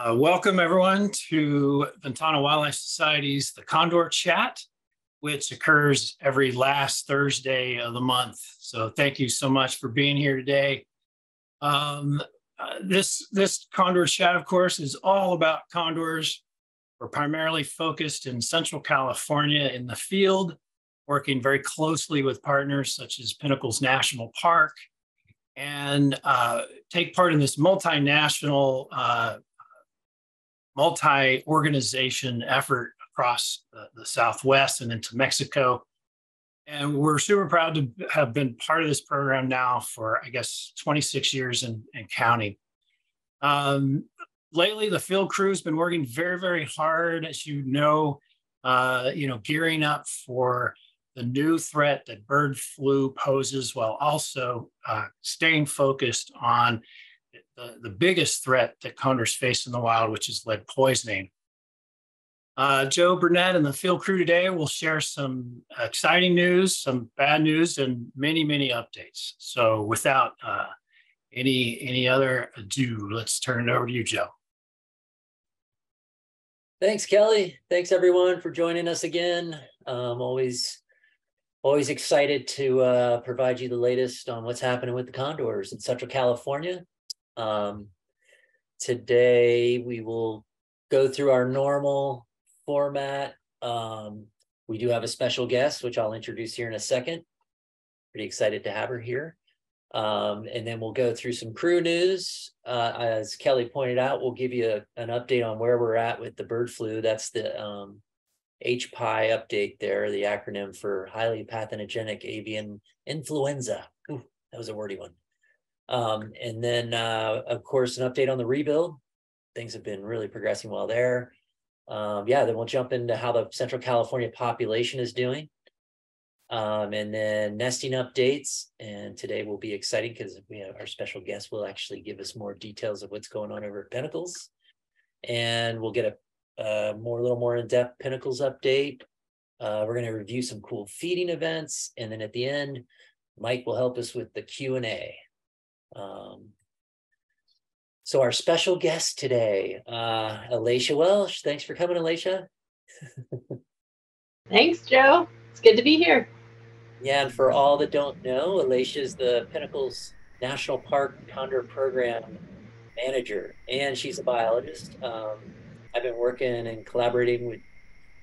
Welcome everyone to Ventana Wildlife Society's The Condor Chat, which occurs every last Thursday of the month. So thank you so much for being here today. This Condor Chat, of course, is all about condors. We're primarily focused in Central California in the field, working very closely with partners such as Pinnacles National Park, and take part in this multinational multi-organization effort across the Southwest and into Mexico. And we're super proud to have been part of this program now for, I guess, 26 years and counting. Lately, the field crew has been working very, very hard, as you know, gearing up for the new threat that bird flu poses, while also staying focused on the biggest threat that condors face in the wild, which is lead poisoning. Joe Burnett and the field crew today will share some exciting news, some bad news, and many, many updates. So without any other ado, let's turn it over to you, Joe. Thanks, Kelly. Thanks, everyone, for joining us again. Always excited to provide you the latest on what's happening with the condors in Central California. Today we will go through our normal format. We do have a special guest, which I'll introduce here in a second. Pretty excited to have her here. And then we'll go through some crew news. As Kelly pointed out, we'll give you an update on where we're at with the bird flu. That's the HPAI update there, the acronym for highly pathogenic avian influenza. Ooh, that was a wordy one. And then, of course, an update on the rebuild. Things have been really progressing well there. Then we'll jump into how the Central California population is doing. And then nesting updates. And today will be exciting because we have our special guest will actually give us more details of what's going on over at Pinnacles. And we'll get a little more in-depth Pinnacles update. We're going to review some cool feeding events. And then at the end, Mike will help us with the Q&A. So our special guest today, Alacia Welch. Thanks for coming, Alacia. Thanks, Joe. It's good to be here. Yeah, and for all that don't know, Alacia is the Pinnacles National Park Condor Program Manager, and she's a biologist. I've been working and collaborating with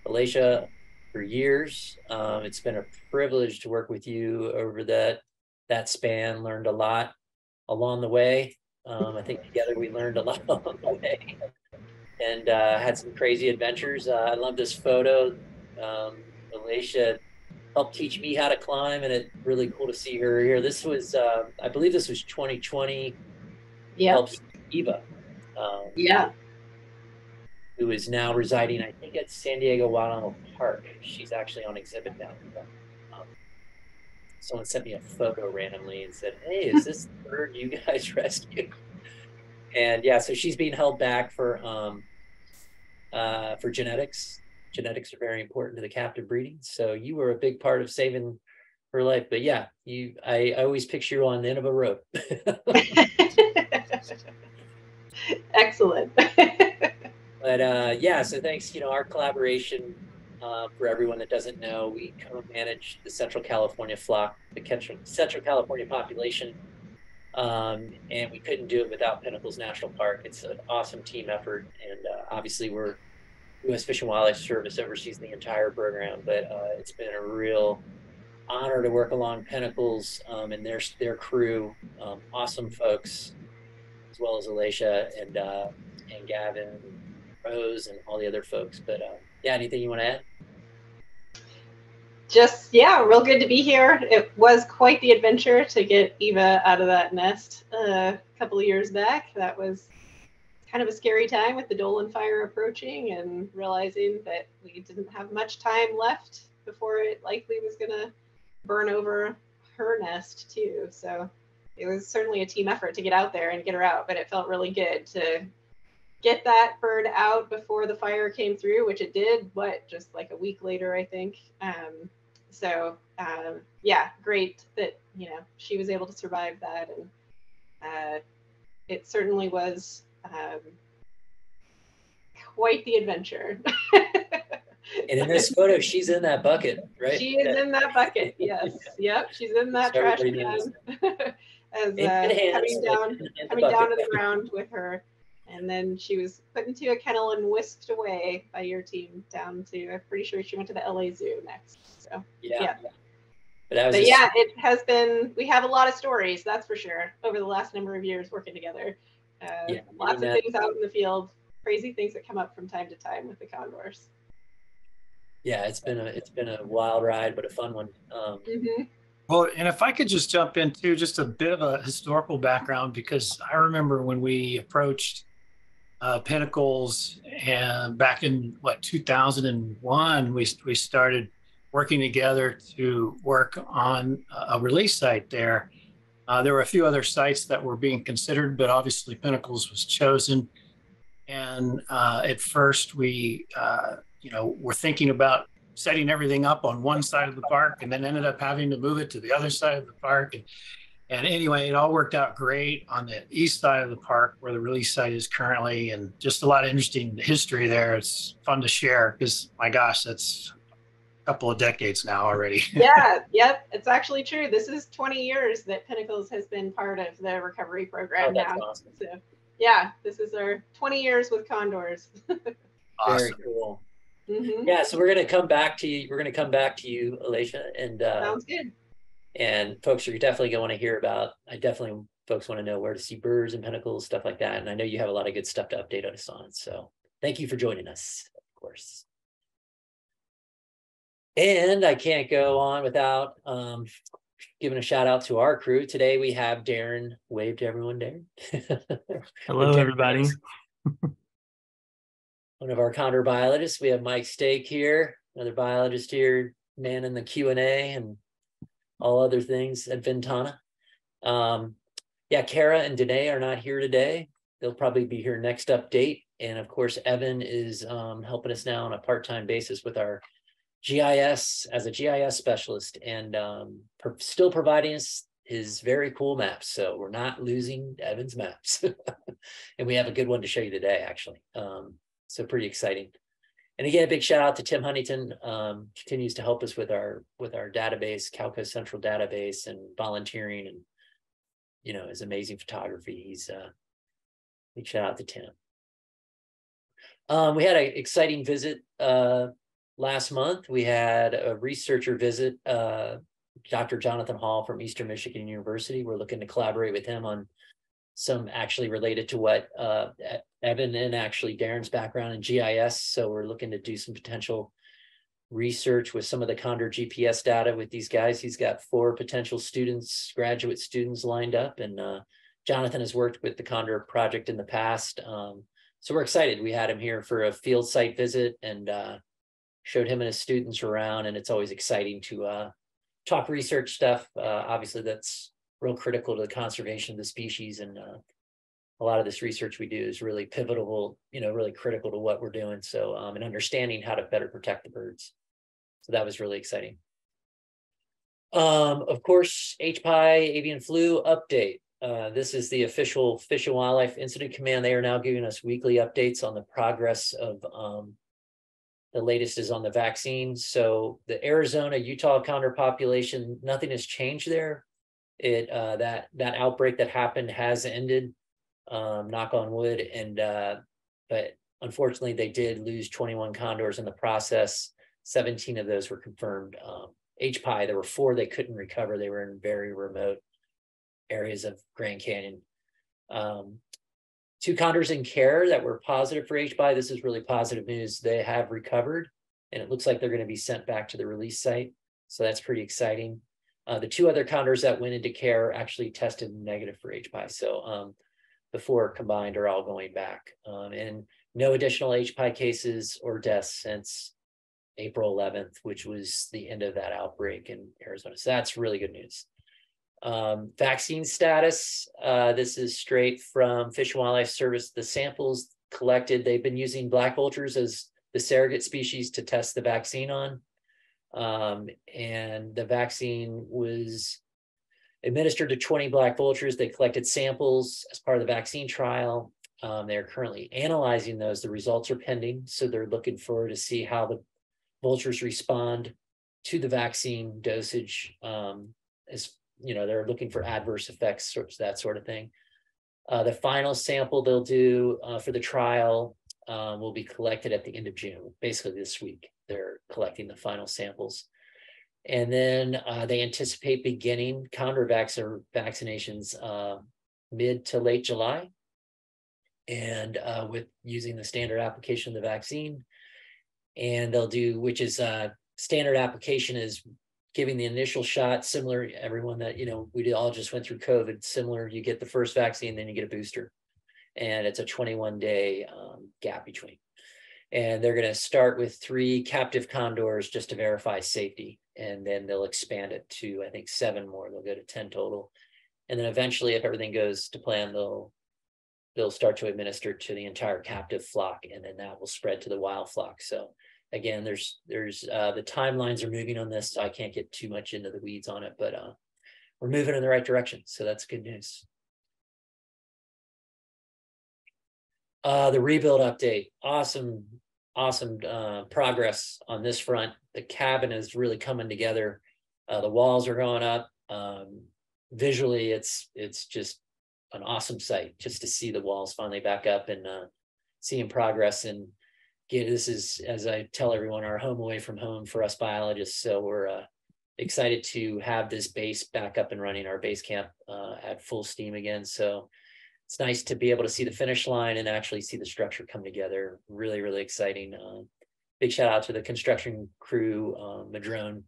Alacia for years. It's been a privilege to work with you over that span. Learned a lot along the way. I think together we learned a lot along the way, and had some crazy adventures. I love this photo. Alacia helped teach me how to climb, and it's really cool to see her here. This was, I believe this was 2020. Yeah. Helps Eva. Yeah. Who is now residing, I think, at San Diego Wild Animal Park. She's actually on exhibit now. Someone sent me a photo randomly and said, "Hey, is this the bird you guys rescued?" And yeah, so she's being held back for genetics. Genetics are very important to the captive breeding. So you were a big part of saving her life. But yeah, I always picture you on the end of a rope. Excellent. But yeah, so thanks. Our collaboration. For everyone that doesn't know, we co-manage the Central California flock, the Central California population, and we couldn't do it without Pinnacles National Park. It's an awesome team effort, and obviously U.S. Fish and Wildlife Service oversees the entire program, but it's been a real honor to work along Pinnacles and their crew, awesome folks, as well as Alacia and Gavin, and Rose, and all the other folks. But yeah, anything you want to add? Just, yeah, real good to be here. It was quite the adventure to get Eva out of that nest a couple of years back. That was kind of a scary time with the Dolan fire approaching and realizing that we didn't have much time left before it likely was going to burn over her nest too. So it was certainly a team effort to get out there and get her out, but it felt really good to get that bird out before the fire came through, which it did, just like a week later, I think. Yeah, great that, she was able to survive that. And it certainly was quite the adventure. And in this photo, she's in that bucket, right? She is in that bucket. Yes. Yep. She's in that So trash everybody can. As in hands, coming down in the coming down bucket. to the ground with her. And then she was put into a kennel and whisked away by your team down to, I'm pretty sure she went to the LA Zoo next. So Yeah. But yeah, it has been, we have a lot of stories, that's for sure, over the last number of years working together. Lots of things out in the field, crazy things that come up from time to time with the condors. Yeah, it's been a wild ride, but a fun one. Well, and if I could just jump into just a bit of a historical background, because I remember when we approached Pinnacles and back in 2001, we started working together to work on a release site there. There were a few other sites that were being considered, but obviously Pinnacles was chosen. And at first we, were thinking about setting everything up on one side of the park, and then ended up having to move it to the other side of the park. And anyway, it all worked out great on the east side of the park where the release site is currently, and just a lot of interesting history there. It's fun to share because, my gosh, that's a couple of decades now already. Yep, it's actually true. This is 20 years that Pinnacles has been part of the recovery program now. Awesome. So yeah, this is our 20 years with condors. Very cool. Yeah, so we're going to come back to you. Alacia, and sounds good. And folks are definitely going to want to hear about. Folks want to know where to see birds and pinnacles, stuff like that. And I know you have a lot of good stuff to update us on. So thank you for joining us, of course. And I can't go on without giving a shout out to our crew. Today we have Darren. Wave to everyone, Darren. Hello, everybody. One of our condor biologists. We have Mike Stake here, another biologist here, manning the Q&A and all other things at Ventana. Kara and Danae are not here today. They'll probably be here next update. And of course, Evan is helping us now on a part-time basis with our GIS as a GIS specialist, and still providing us his very cool maps. So we're not losing Evan's maps. And we have a good one to show you today, actually. So pretty exciting. And again, a big shout out to Tim Huntington, continues to help us with our database, Calco Central database, and volunteering, and his amazing photography. He's big shout out to Tim. We had an exciting visit last month. We had a researcher visit, Dr. Jonathan Hall from Eastern Michigan University. We're looking to collaborate with him on some actually related to what Evan and actually Darren's background in GIS. So we're looking to do some potential research with some of the Condor GPS data with these guys. He's got 4 potential students, graduate students lined up, and Jonathan has worked with the Condor project in the past. So we're excited. We had him here for a field site visit and showed him and his students around, and it's always exciting to talk research stuff. Obviously that's real critical to the conservation of the species, and a lot of this research we do is really pivotal, really critical to what we're doing. So and understanding how to better protect the birds. So that was really exciting. Of course, HPAI avian flu update. This is the official Fish and Wildlife Incident Command. They are now giving us weekly updates on the progress of the latest is on the vaccine. So the Arizona, Utah condor population, nothing has changed there. That outbreak that happened has ended, knock on wood, and but unfortunately they did lose 21 condors in the process. 17 of those were confirmed HPAI. There were 4 they couldn't recover. They were in very remote areas of Grand Canyon. 2 condors in care that were positive for HPAI. This is really positive news. They have recovered, and it looks like they're going to be sent back to the release site. So that's pretty exciting. The 2 other condors that went into care actually tested negative for HPAI. So the 4 combined are all going back. And no additional HPAI cases or deaths since April 11th, which was the end of that outbreak in Arizona. So that's really good news. Vaccine status. This is straight from Fish and Wildlife Service. The samples collected, they've been using black vultures as the surrogate species to test the vaccine on. And the vaccine was administered to 20 black vultures. They collected samples as part of the vaccine trial. They're currently analyzing those. The results are pending, so they're looking forward to see how the vultures respond to the vaccine dosage. As they're looking for adverse effects, that sort of thing. The final sample they'll do for the trial will be collected at the end of June. Basically this week, they're collecting the final samples. And then they anticipate beginning condor vaccinations mid to late July, and with using the standard application of the vaccine. And they'll do, which is standard application is giving the initial shot, similar, everyone that, we all just went through COVID, similar, you get the first vaccine, then you get a booster. And it's a 21-day gap between. And they're going to start with 3 captive condors just to verify safety. And then they'll expand it to, I think, 7 more. They'll go to 10 total. And then eventually, if everything goes to plan, they'll start to administer to the entire captive flock, and then that will spread to the wild flock. So again, there's the timelines are moving on this, so I can't get too much into the weeds on it, but we're moving in the right direction. So that's good news. The rebuild update, awesome progress on this front. The cabin is really coming together. The walls are going up. Visually, it's just an awesome sight just to see the walls finally back up and seeing progress. And again, this is, as I tell everyone, our home away from home for us biologists. So we're excited to have this base back up and running, our base camp at full steam again. So it's nice to be able to see the finish line and actually see the structure come together. Really, really exciting. Big shout out to the construction crew, Madrone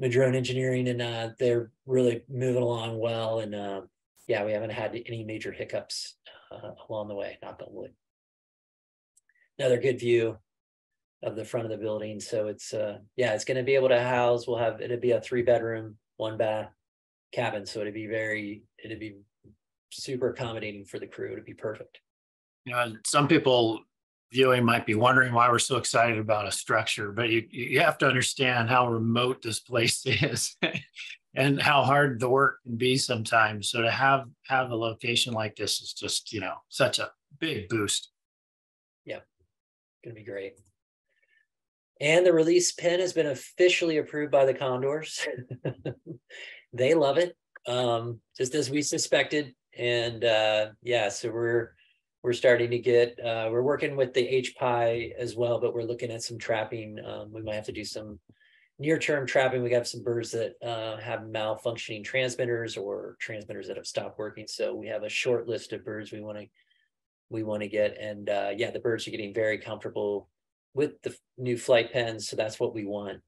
Engineering, and they're really moving along well. And yeah, we haven't had any major hiccups along the way, knock on wood. Another good view of the front of the building. So it's yeah, it's going to be able to house, it'll be a 3-bedroom, 1-bath cabin. So it'd be super accommodating for the crew. It'd be perfect. Some people viewing might be wondering why we're so excited about a structure, but you have to understand how remote this place is and how hard the work can be sometimes. So to have a location like this is just, such a big boost. Yeah, gonna be great. And the release pen has been officially approved by the Condors. They love it, just as we suspected. And yeah, so we're starting to get, we're working with the HPAI as well, but we're looking at some trapping. We might have to do some near-term trapping. We got some birds that have malfunctioning transmitters or transmitters that have stopped working. So we have a short list of birds we want to get. And yeah, the birds are getting very comfortable with the new flight pens. So that's what we want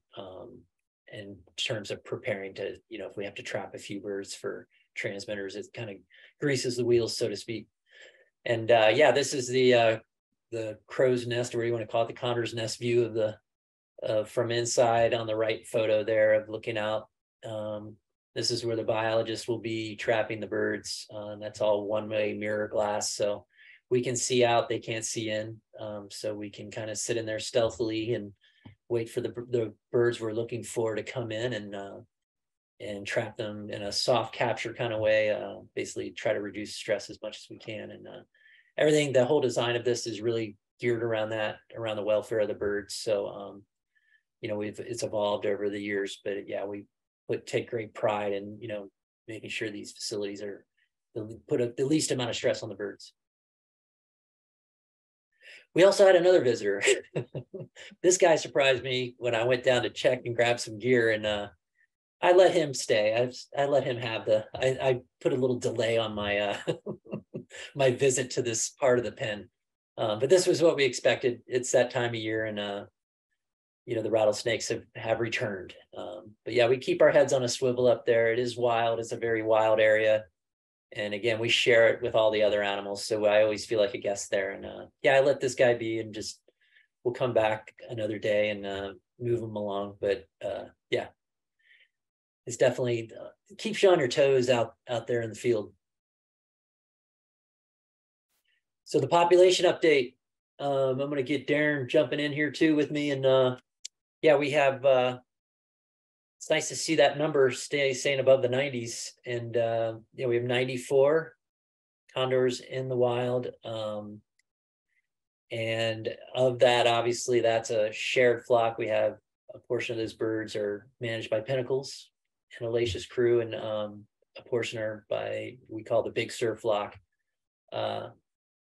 in terms of preparing to, if we have to trap a few birds for transmitters, it kind of greases the wheels, so to speak. And yeah, this is the crow's nest, or what do you want to call it, the condor's nest view of the from inside on the right photo there of looking out. This is where the biologist will be trapping the birds. That's all one-way mirror glass, so we can see out, they can't see in. So we can kind of sit in there stealthily and wait for the birds we're looking for to come in and trap them in a soft capture kind of way, basically try to reduce stress as much as we can. And everything, the whole design of this is really geared around the welfare of the birds. So, it's evolved over the years, but yeah, we take great pride in, making sure these facilities put the least amount of stress on the birds. We also had another visitor. This guy surprised me when I went down to check and grab some gear, and I let him stay. I let him have I put a little delay on my my visit to this part of the pen. But this was what we expected. It's that time of year, and the rattlesnakes have returned. But yeah, we keep our heads on a swivel up there. It is wild. It's a very wild area. And again, we share it with all the other animals. So I always feel like a guest there. And yeah, I let this guy be, and we'll come back another day and move him along. But yeah, it's definitely keeps you on your toes out there in the field. So the population update, I'm going to get Darren jumping in here too with me. And yeah, we have, it's nice to see that number staying above the 90s. And we have 94 condors in the wild. And of that, obviously, that's a shared flock. We have a portion of those birds are managed by Pinnacles and Alacia's crew, and a portion are by, we call the Big Sur flock. But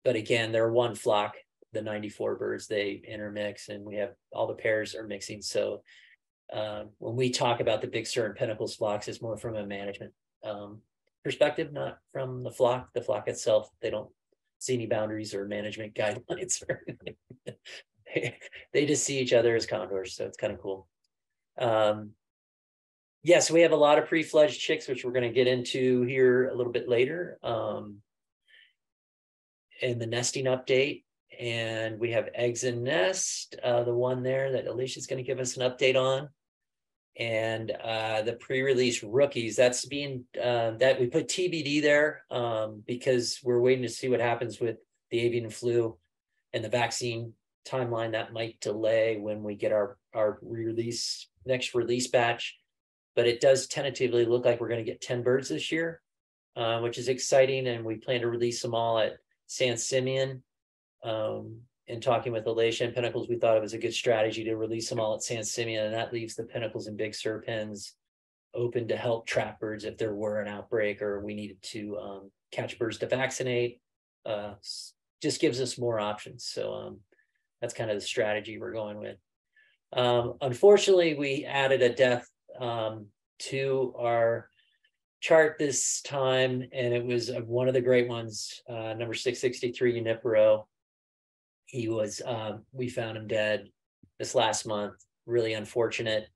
again, they're one flock, the 94 birds, they intermix, and we have all the pairs are mixing. So when we talk about the Big Sur and Pinnacles flocks, it's more from a management perspective, not from the flock. The flock itself, they don't see any boundaries or management guidelines or anything. They just see each other as condors, so it's kind of cool. Yeah, so we have a lot of pre-fledged chicks, which we're going to get into here a little bit later in the nesting update. And we have eggs in nest, the one there that Alicia's going to give us an update on. And the pre-release rookies, that's being that we put TBD there because we're waiting to see what happens with the avian flu and the vaccine timeline. That might delay when we get our next release batch, but it does tentatively look like we're going to get 10 birds this year, which is exciting. And we plan to release them all at San Simeon. In talking with Alacia and Pinnacles, we thought it was a good strategy to release them all at San Simeon, and that leaves the Pinnacles and Big Sur pens open to help trap birds if there were an outbreak or we needed to catch birds to vaccinate. Just gives us more options. So that's kind of the strategy we're going with. Unfortunately, we added a death to our chart this time, and it was one of the great ones, number 663 Unipero. He was, we found him dead this last month. Really unfortunate.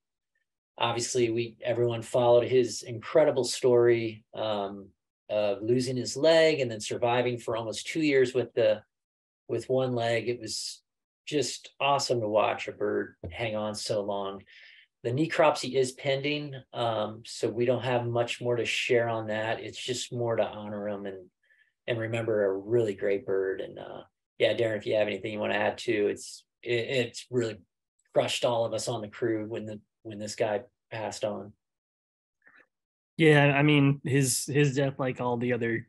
Obviously, everyone followed his incredible story of losing his leg and then surviving for almost 2 years with one leg. It was just awesome to watch a bird hang on so long. The necropsy is pending, so we don't have much more to share on that. It's just more to honor him and remember a really great bird. And yeah, Darren, if you have anything you want to add to, it's really crushed all of us on the crew when this guy passed on. Yeah, I mean, his death, like all the other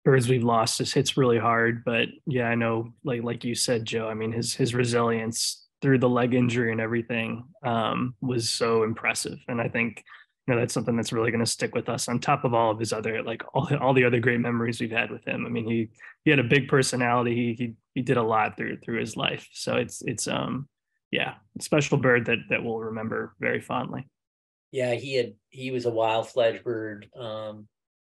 birds we've lost, just hits really hard. But yeah, I know, like you said, Joe, I mean, his resilience through the leg injury and everything was so impressive. And I think, that's something that's really going to stick with us on top of all of his other, like all the other great memories we've had with him. I mean, he had a big personality. He did a lot through his life. So it's yeah, a special bird that we'll remember very fondly. Yeah, he was a wild fledged bird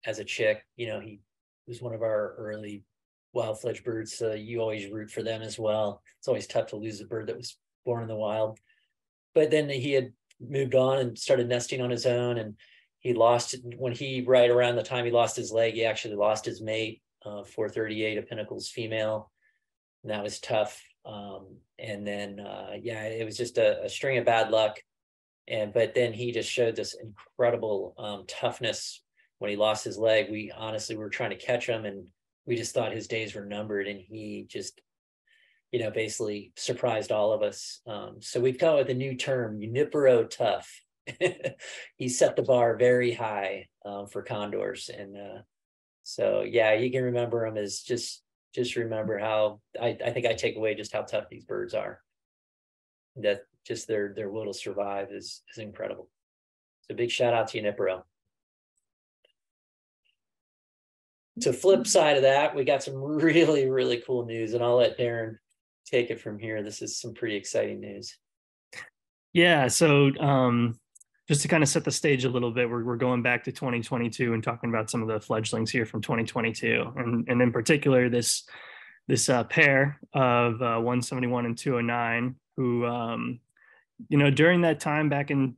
as a chick. He was one of our early wild fledged birds. So you always root for them as well. It's always tough to lose a bird that was born in the wild. But then he had moved on and started nesting on his own, and he lost right around the time he lost his leg, he actually lost his mate, 438, a Pinnacles female, and that was tough. And then yeah, it was just a string of bad luck. But then he just showed this incredible toughness when he lost his leg. We honestly were trying to catch him, and we just thought his days were numbered, and he just basically surprised all of us. So we've come up with a new term, Unipero tough. He set the bar very high for condors. And so, yeah, you can remember him as just remember how, I think I take away just how tough these birds are. That just their will to survive is incredible. So big shout out to Unipero. To flip side of that, we got some really, really cool news, and I'll let Darren take it from here. This is some pretty exciting news. Yeah, so just to kind of set the stage a little bit, we're going back to 2022 and talking about some of the fledglings here from 2022, and in particular this pair of 171 and 209, who during that time back in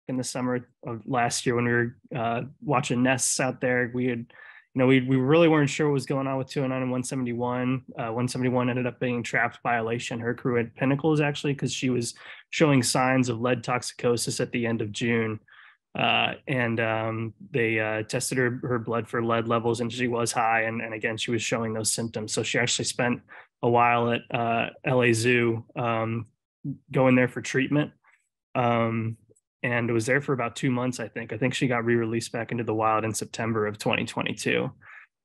the summer of last year when we were watching nests out there, we had we really weren't sure what was going on with 209 and 171. 171 ended up being trapped by Alacia and her crew at Pinnacles, actually, because she was showing signs of lead toxicosis at the end of June. They tested her blood for lead levels, and she was high. And again, she was showing those symptoms. So she actually spent a while at LA Zoo going there for treatment. And was there for about 2 months, I think. I think she got re-released back into the wild in September of 2022.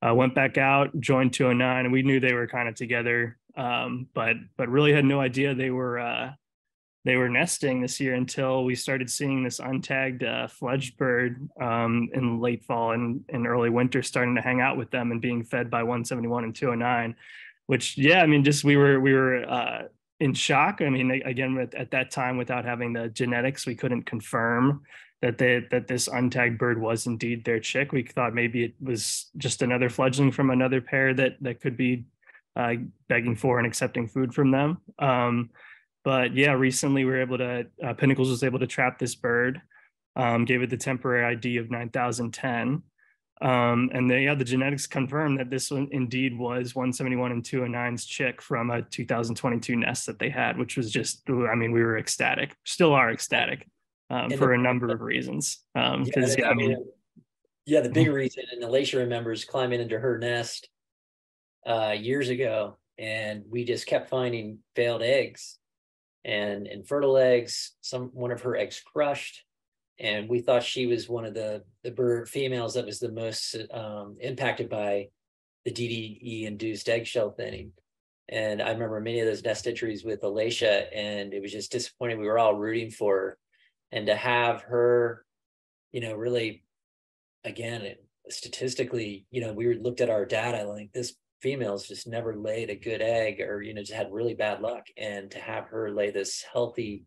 Went back out, joined 209, and we knew they were kind of together, but really had no idea they were nesting this year until we started seeing this untagged fledged bird in late fall and early winter starting to hang out with them and being fed by 171 and 209, which, yeah, I mean, just we were in shock. I mean, again, at that time, without having the genetics, we couldn't confirm that this untagged bird was indeed their chick. We thought maybe it was just another fledgling from another pair that could be begging for and accepting food from them. But yeah, recently we were able to, Pinnacles was able to trap this bird, gave it the temporary ID of 9010. And the genetics confirmed that this one indeed was 171 and 209's chick from a 2022 nest that they had, which was just, I mean, we were ecstatic, still are ecstatic for a number of reasons. Because, the big reason, and Alacia remembers climbing into her nest years ago, and we just kept finding failed eggs and infertile eggs, one of her eggs crushed. And we thought she was one of the bird females that was the most impacted by the DDE-induced eggshell thinning. And I remember many of those nest entries with Alacia, and it was just disappointing. We were all rooting for her. And to have her, really, again, statistically, we looked at our data, like this females just never laid a good egg, or just had really bad luck. And to have her lay this healthy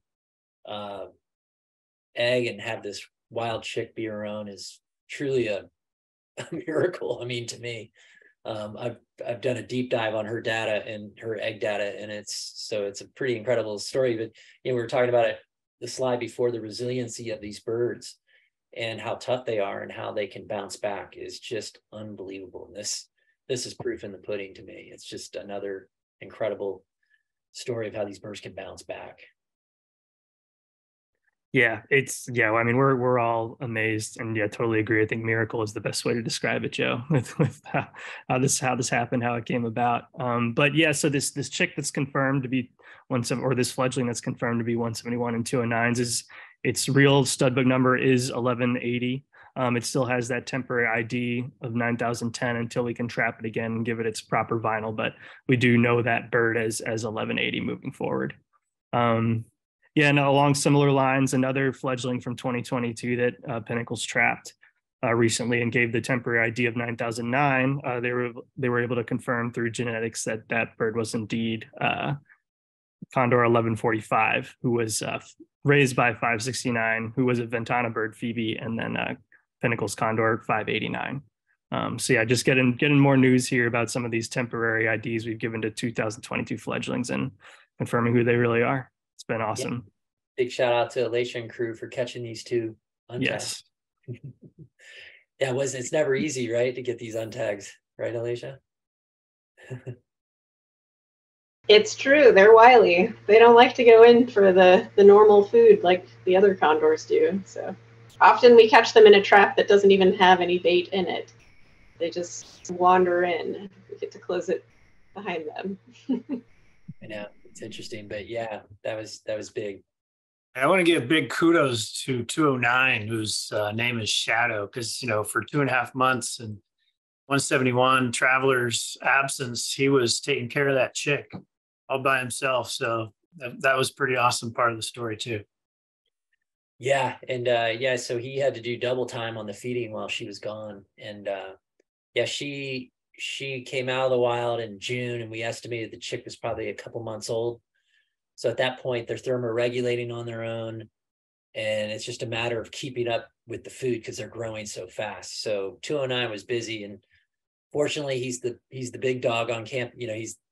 egg and have this wild chick be her own is truly a miracle. I mean, to me, I've done a deep dive on her data and her egg data, and it's a pretty incredible story. But we were talking about it, the slide before, the resiliency of these birds and how tough they are and how they can bounce back is just unbelievable. And this is proof in the pudding to me. It's just another incredible story of how these birds can bounce back. Yeah, I mean, we're all amazed, and totally agree. I think miracle is the best way to describe it, Joe, with how this happened, how it came about. But yeah, so this chick that's confirmed to be this fledgling that's confirmed to be 171 and 209s is, its real stud book number is 1180. It still has that temporary ID of 9010 until we can trap it again and give it its proper vinyl, but we do know that bird as 1180 moving forward. Yeah, and along similar lines, another fledgling from 2022 that Pinnacles trapped recently and gave the temporary ID of 9009. They were able to confirm through genetics that bird was indeed Condor 1145, who was raised by 569, who was a Ventana bird, Phoebe, and then Pinnacles Condor 589. So yeah, just getting more news here about some of these temporary IDs we've given to 2022 fledglings and confirming who they really are. It's been awesome. Yeah. Big shout out to Alacia and crew for catching these two untags. Yes. Yeah, it's never easy, right, to get these untags, right, Alacia? It's true. They're wily. They don't like to go in for the normal food like the other condors do. So often we catch them in a trap that doesn't even have any bait in it. They just wander in. We get to close it behind them. I know, it's interesting, but yeah, that was big. I want to give big kudos to 209, whose name is Shadow, because for 2.5 months and 171 Traveler's absence, he was taking care of that chick all by himself. So that was pretty awesome part of the story too. Yeah, and so he had to do double time on the feeding while she was gone, and she came out of the wild in June, and we estimated the chick was probably a couple months old. So at that point, they're thermoregulating on their own, and it's just a matter of keeping up with the food because they're growing so fast. So 209 was busy, and fortunately, he's the big dog on camp.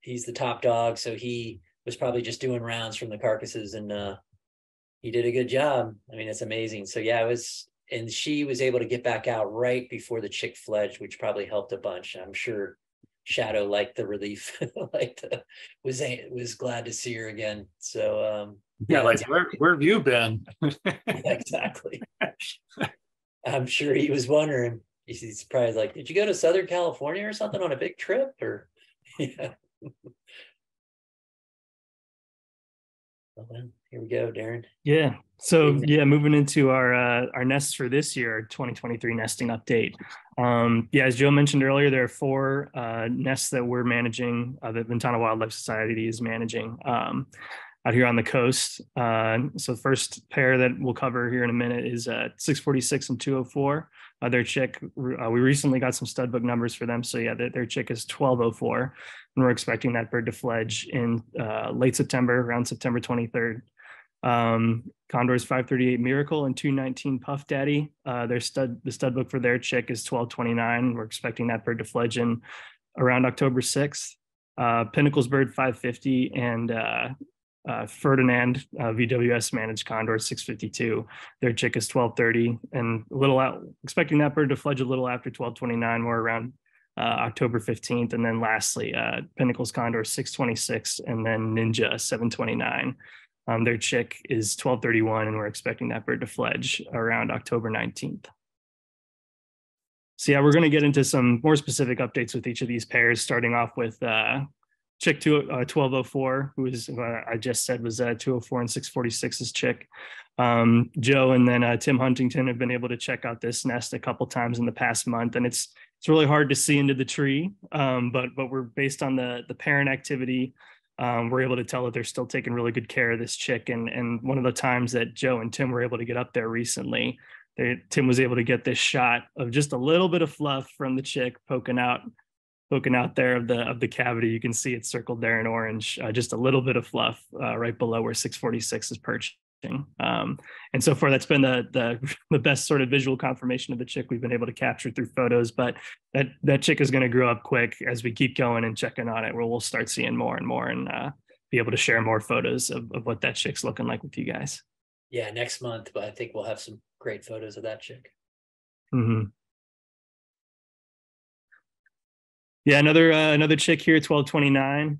He's the top dog, so he was probably just doing rounds from the carcasses, and he did a good job. I mean, it's amazing. So yeah, and she was able to get back out right before the chick fledged, which probably helped a bunch. I'm sure Shadow liked the relief, was glad to see her again. So where have you been? Exactly. I'm sure he was wondering. He's probably like, did you go to Southern California or something on a big trip? Or yeah. Well, Here we go, Darren. Yeah. So yeah, moving into our nests for this year, 2023 nesting update. Yeah, as Joe mentioned earlier, there are 4 nests that we're managing, that Ventana Wildlife Society is managing out here on the coast. So the first pair that we'll cover here in a minute is 646 and 204. Their chick, we recently got some stud book numbers for them. So yeah, their chick is 1204, and we're expecting that bird to fledge in late September, around September 23rd. Condor's 538 Miracle and 219 Puff Daddy. The stud book for their chick is 1229. We're expecting that bird to fledge in around October 6th. Pinnacles bird 550 and Ferdinand VWS managed Condor 652. Their chick is 1230 and a little out, expecting that bird to fledge a little after 1229, more around October 15th. And then lastly, Pinnacles Condor 626 and then Ninja 729. Their chick is 1231, and we're expecting that bird to fledge around October 19th. So yeah, we're going to get into some more specific updates with each of these pairs, starting off with chick 1204, who is I just said was 204 and 646's chick. Joe and then Tim Huntington have been able to check out this nest a couple times in the past month, and it's really hard to see into the tree, but we're based on the parent activity. We're able to tell that they're still taking really good care of this chick. And one of the times that Joe and Tim were able to get up there recently, Tim was able to get this shot of just a little bit of fluff from the chick poking out there of the cavity. You can see it circled there in orange, just a little bit of fluff right below where 646 is perching. And so far that's been the best sort of visual confirmation of the chick we've been able to capture through photos. But that chick is going to grow up quick as we keep going and checking on it, where we'll start seeing more and more and be able to share more photos of what that chick's looking like with you guys. Yeah, next month, but I think we'll have some great photos of that chick. Mm-hmm. Yeah, another chick here, 1229.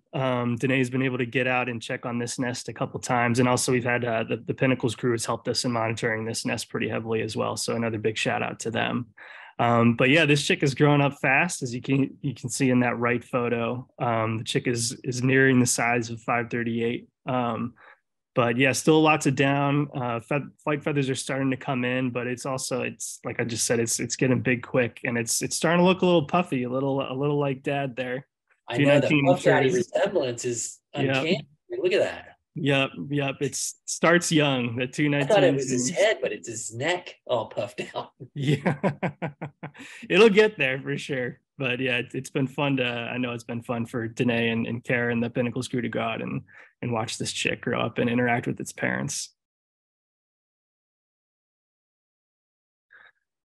Danae's been able to get out and check on this nest a couple times, and also we've had the Pinnacles crew has helped us in monitoring this nest pretty heavily as well. So another big shout out to them. But yeah, this chick is growing up fast, as you can see in that right photo. The chick is nearing the size of 538. But yeah, still lots of down. Flight feathers are starting to come in, but it's like I just said, it's getting big quick, and it's starting to look a little puffy, a little like Dad there. I know the Puff Daddy resemblance is uncanny. Yep. Look at that. Yep. It starts young. The 219. I thought it was his head, but it's his neck all puffed out. Yeah, it'll get there for sure. But yeah, it's been fun I know it's been fun for Danae and Kara and the Pinnacles crew to go out and watch this chick grow up and interact with its parents.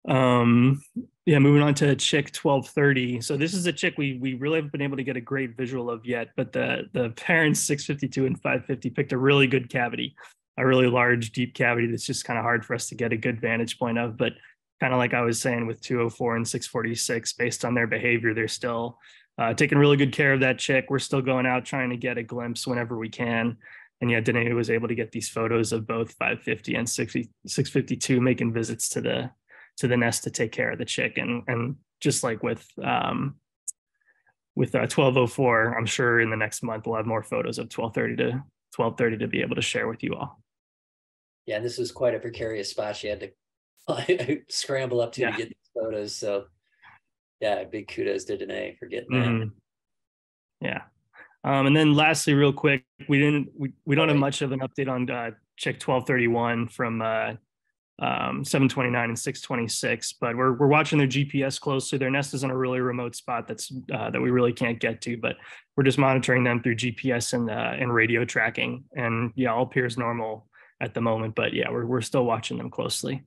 Yeah, moving on to chick 1230. So this is a chick we really haven't been able to get a great visual of yet, but the parents 652 and 550 picked a really good cavity, a really large, deep cavity that's just kind of hard for us to get a good vantage point of. But kind of like I was saying with 204 and 646, based on their behavior, they're still taking really good care of that chick. We're still going out trying to get a glimpse whenever we can. And yeah, Danae was able to get these photos of both 550 and 652 making visits to the nest to take care of the chick. And just like with 1204, I'm sure in the next month we'll have more photos of 1230 to be able to share with you all. Yeah, this was quite a precarious spot she had to scramble up to get these photos. So yeah, big kudos to Danae for getting that. Yeah. And then lastly, real quick, we don't have much of an update on chick 1231 from 729 and 626, but we're watching their GPS closely. Their nest is in a really remote spot that we really can't get to, but we're just monitoring them through GPS and radio tracking. And yeah, all appears normal at the moment, but yeah, we're still watching them closely.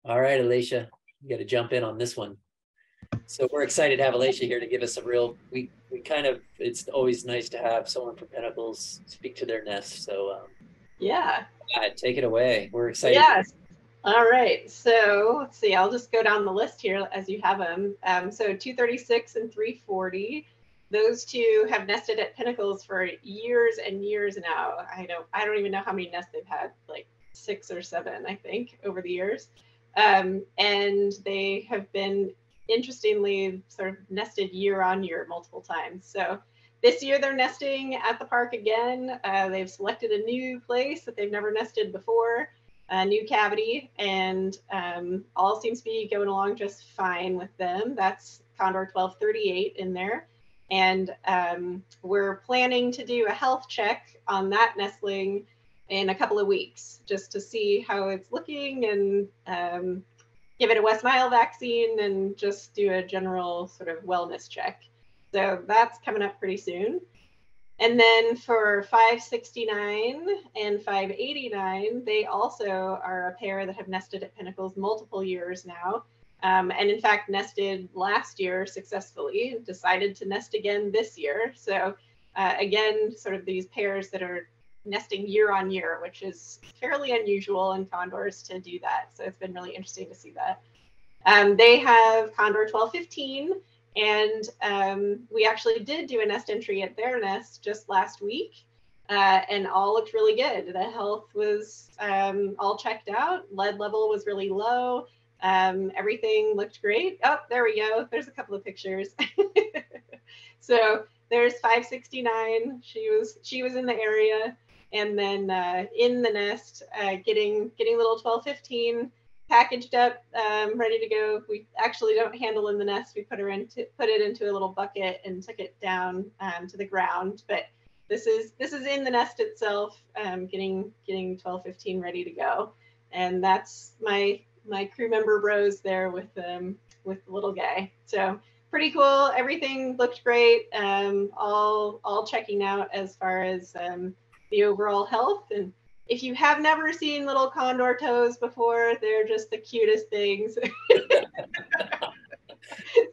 All right, Alacia, you got to jump in on this one. So we're excited to have Alacia here to give us it's always nice to have someone from Pinnacles speak to their nest. So yeah, take it away. We're excited. Yes. All right. So let's see, I'll just go down the list here as you have them. So 236 and 340, those two have nested at Pinnacles for years and years now. I don't even know how many nests they've had, like 6 or 7, I think, over the years. And they have been interestingly sort of nested year on year multiple times. So this year they're nesting at the park again. They've selected a new place that they've never nested before, a new cavity, and all seems to be going along just fine with them. That's Condor 1238 in there. And we're planning to do a health check on that nestling in a couple of weeks, just to see how it's looking, and give it a West Nile vaccine and just do a general sort of wellness check. So that's coming up pretty soon. And then for 569 and 589, they also are a pair that have nested at Pinnacles multiple years now. And in fact, nested last year successfully and decided to nest again this year. So again, sort of these pairs that are nesting year on year, which is fairly unusual in condors to do that. So it's been really interesting to see that. They have Condor 1215, and we actually did do a nest entry at their nest just last week, and all looked really good. The health was all checked out. Lead level was really low. Everything looked great. Oh, there we go. There's a couple of pictures. So there's 569. She was in the area. And then in the nest, getting little 1215 packaged up, ready to go. We actually don't handle in the nest. We put it into a little bucket and took it down to the ground. But this is in the nest itself, getting 1215 ready to go. And that's my crew member bros there with the little guy. So pretty cool. Everything looked great. All checking out as far as the overall health. And if you have never seen little condor toes before, they're just the cutest things.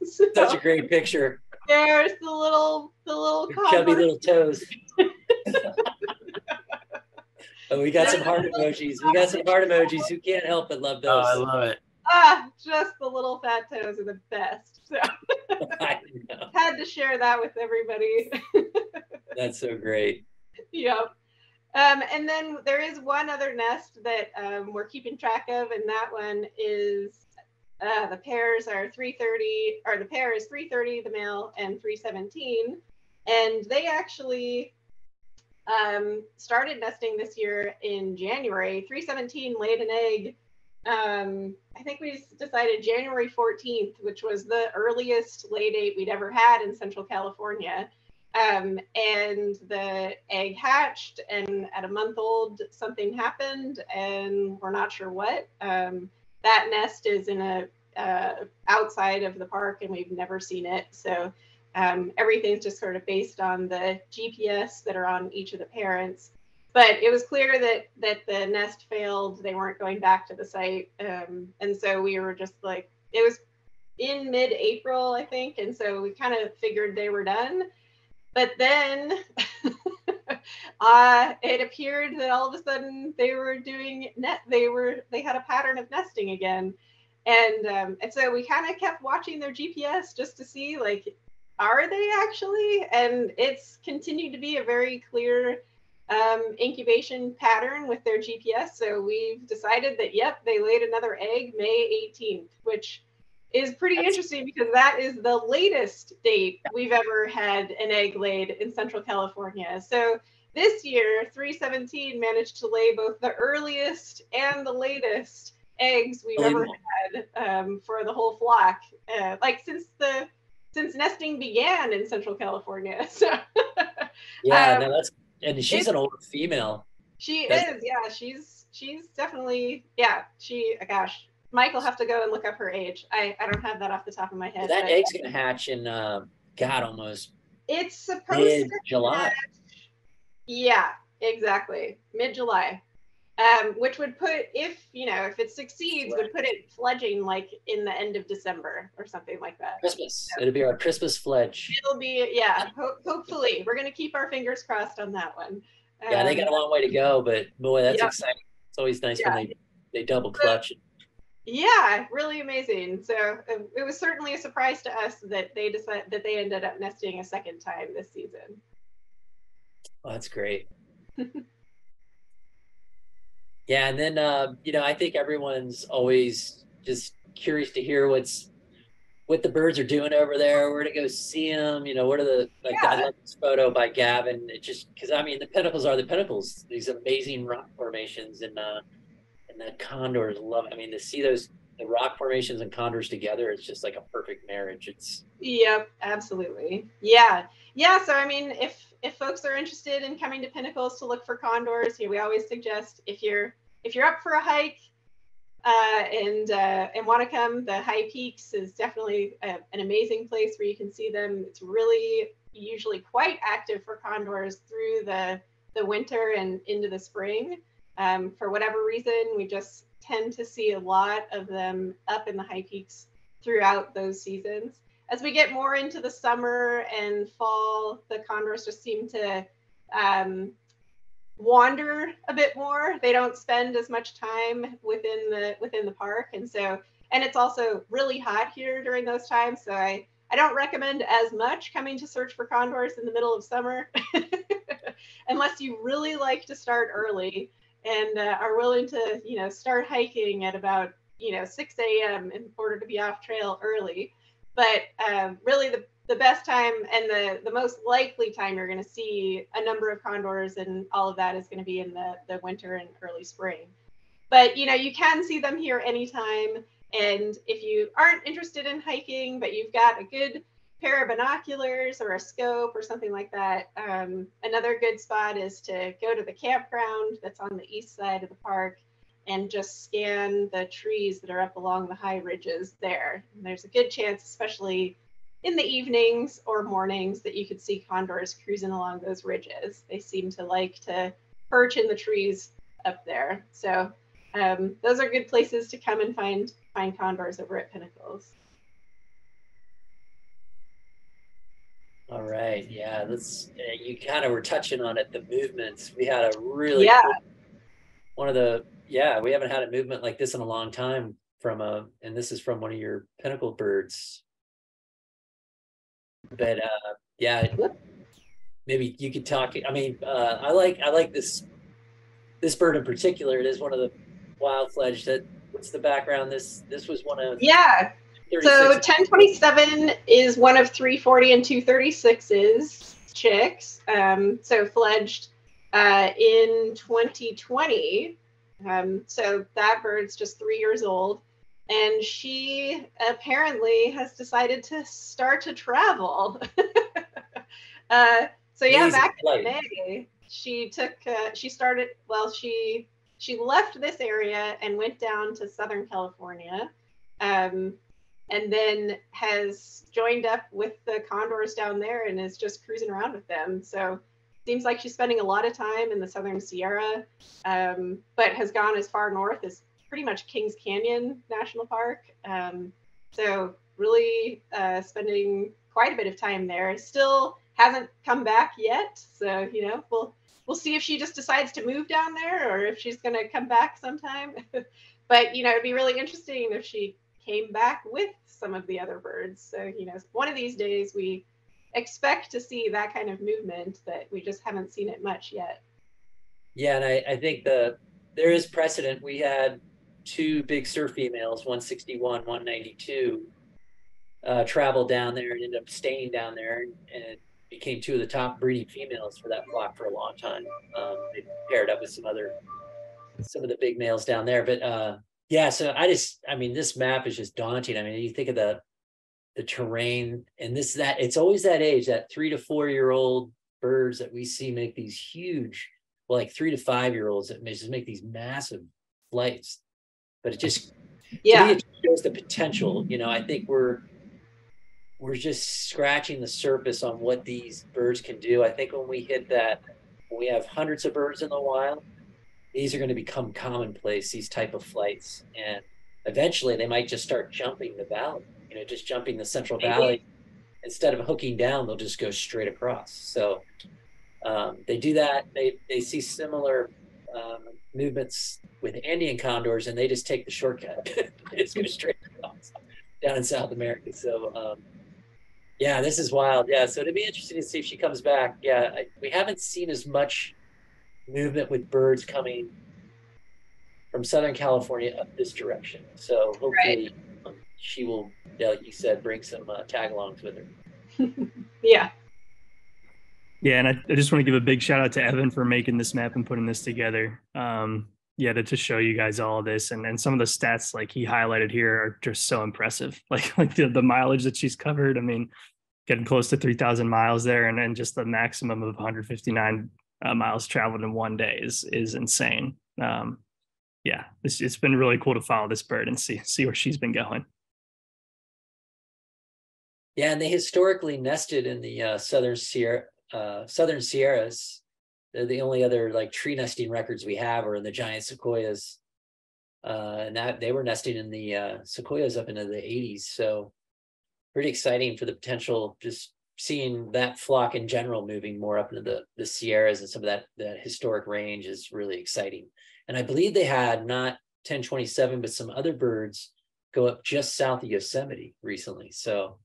Such a great picture. There's the little chubby little toes. Oh, we got some heart emojis. We got some heart emojis. Who can't help but love those? Oh, I love it. Just the little fat toes are the best. So I know. Had to share that with everybody. That's so great. Yep. And then there is one other nest that we're keeping track of, and that one is the pairs are 330, or the pair is 330, the male, and 317. And they actually started nesting this year in January. 317 laid an egg. I think we decided January 14th, which was the earliest lay date we'd ever had in Central California. And the egg hatched, and at a month old, something happened, and we're not sure what. That nest is in a outside of the park, and we've never seen it. So everything's just sort of based on the GPS that are on each of the parents. But it was clear that the nest failed. They weren't going back to the site. And so we were just like, it was in mid-April, I think. And so we kind of figured they were done. But then it appeared that all of a sudden they were doing they had a pattern of nesting again. And so we kind of kept watching their GPS just to see, like, are they actually? And it's continued to be a very clear incubation pattern with their GPS. So we've decided that, yep, they laid another egg May 18th, which is pretty interesting because that is the latest date we've ever had an egg laid in Central California. So this year, 317 managed to lay both the earliest and the latest eggs we've ever had for the whole flock, like since nesting began in Central California. So yeah, no, and she's an older female. She is, yeah. She's definitely, yeah. Gosh. Mike will have to go and look up her age. I don't have that off the top of my head. That egg's gonna hatch in almost it's supposed mid-July. Yeah, exactly, mid-July. Which would put, if it succeeds, would put it fledging like in the end of December or something like that. Christmas. So it'll be our Christmas fledge. It'll be, yeah. Hopefully, we're gonna keep our fingers crossed on that one. Yeah, they got a long way to go, but boy, that's exciting. It's always nice when they double clutch. Yeah, really amazing. So it was certainly a surprise to us that they ended up nesting a second time this season. Oh, that's great. Yeah, and then I think everyone's always just curious to hear what's what the birds are doing over there, where to go see them, you know, what are the, like, I love this photo by Gavin. It just, because I mean, the Pinnacles are the Pinnacles, these amazing rock formations, and that condors love it. I mean, to see those, the rock formations and condors together, it's just like a perfect marriage. It's, yep, absolutely. Yeah. Yeah. So I mean, if folks are interested in coming to Pinnacles to look for condors, we always suggest if you're up for a hike, and want to come, the High Peaks is definitely an amazing place where you can see them. It's really usually quite active for condors through the winter and into the spring. For whatever reason, we just tend to see a lot of them up in the High Peaks throughout those seasons. As we get more into the summer and fall, the condors just seem to wander a bit more. They don't spend as much time within the park, and it's also really hot here during those times. So I don't recommend as much coming to search for condors in the middle of summer, unless you really like to start early and are willing to start hiking at about 6 a.m. in order to be off trail early. But really the best time and the most likely time you're going to see a number of condors and all of that is going to be in the winter and early spring. But you can see them here anytime. And if you aren't interested in hiking, but you've got a good pair of binoculars or a scope or something like that, another good spot is to go to the campground that's on the east side of the park and just scan the trees that are up along the high ridges there. And there's a good chance, especially in the evenings or mornings, that you could see condors cruising along those ridges. They seem to like to perch in the trees up there. So those are good places to come and find condors over at Pinnacles. all right. Yeah, let's, you kind of were touching on it, the movements. We had a really cool, one of the, we haven't had a movement like this in a long time and this is from one of your Pinnacle birds. But maybe you could talk. I mean, I like this bird in particular. It is one of the wild fledged. What's the background? This was one of So 1027 is one of 340 and 236's chicks. So fledged in 2020. So that bird's just 3 years old. And she apparently has decided to start to travel. Back in May, she left this area and went down to Southern California, and then has joined up with the condors down there and is just cruising around with them. So seems like she's spending a lot of time in the Southern Sierra, but has gone as far north as pretty much Kings Canyon National Park. So really spending quite a bit of time there. Still hasn't come back yet. So, we'll see if she just decides to move down there or if she's going to come back sometime. But, it'd be really interesting if she came back with some of the other birds. So, one of these days we expect to see that kind of movement, but we just haven't seen it much yet. Yeah, and I think there is precedent. We had two big surf females, 161, 192, traveled down there and ended up staying down there and became two of the top breeding females for that flock for a long time. They paired up with some of the big males down there. But so this map is just daunting. I mean, you think of the terrain and it's always that age, that 3 to 4 year old birds that we see make these huge, well, like 3 to 5 year olds that just make these massive flights. But it just, to me, it shows the potential. I think we're just scratching the surface on what these birds can do. I think when we have hundreds of birds in the wild, these are going to become commonplace, these type of flights. And eventually they might just start jumping the valley, just jumping the Central Valley. Instead of hooking down, they'll just go straight across. So they do that. They see similar movements with Andean condors, and they just take the shortcut. They just go straight across down in South America. So this is wild. So it'd be interesting to see if she comes back. We haven't seen as much movement with birds coming from Southern California up this direction. So hopefully she will, like you said, bring some tag-alongs with her. Yeah. Yeah, and I just want to give a big shout out to Evan for making this map and putting this together. Yeah, to show you guys all of this, and some of the stats like he highlighted here are just so impressive. Like the mileage that she's covered. I mean, getting close to 3,000 miles there, and then just the maximum of 159 miles traveled in one day is insane. Yeah, it's been really cool to follow this bird and see where she's been going. Yeah, and they historically nested in the Southern Sierras. They're the only other like tree nesting records we have are in the giant sequoias. And that they were nesting in the sequoias up into the 80s. So pretty exciting for the potential, just seeing that flock in general moving more up into the Sierras and some of that historic range is really exciting. And I believe they had not 1027, but some other birds go up just south of Yosemite recently. So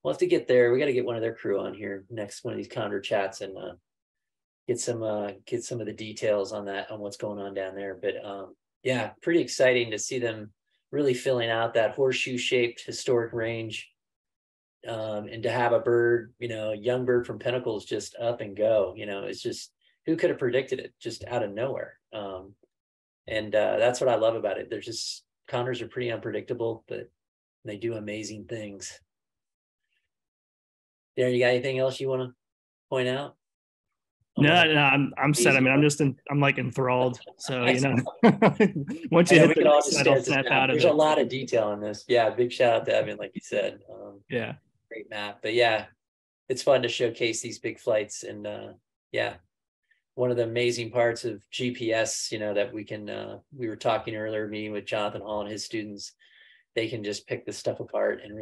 we'll have to get there. We got to get one of their crew on here next one of these Condor chats and get some of the details on that, on what's going on down there. But yeah, pretty exciting to see them really filling out that horseshoe shaped historic range. And to have a bird, a young bird from Pinnacles just up and go, it's just, who could have predicted it just out of nowhere? And that's what I love about it. They're just, condors are pretty unpredictable, but they do amazing things. Darren, you got anything else you want to point out? No, I'm set. I mean, I'm like enthralled. So, once you hit we can all just stare at this snap map. out of There's it. a lot of detail in this. Yeah, big shout out to Evan, like you said. Yeah. Great map. But yeah, it's fun to showcase these big flights. And yeah, one of the amazing parts of GPS, that we can, we were talking earlier, meeting with Jonathan Hall and his students, they can just pick this stuff apart and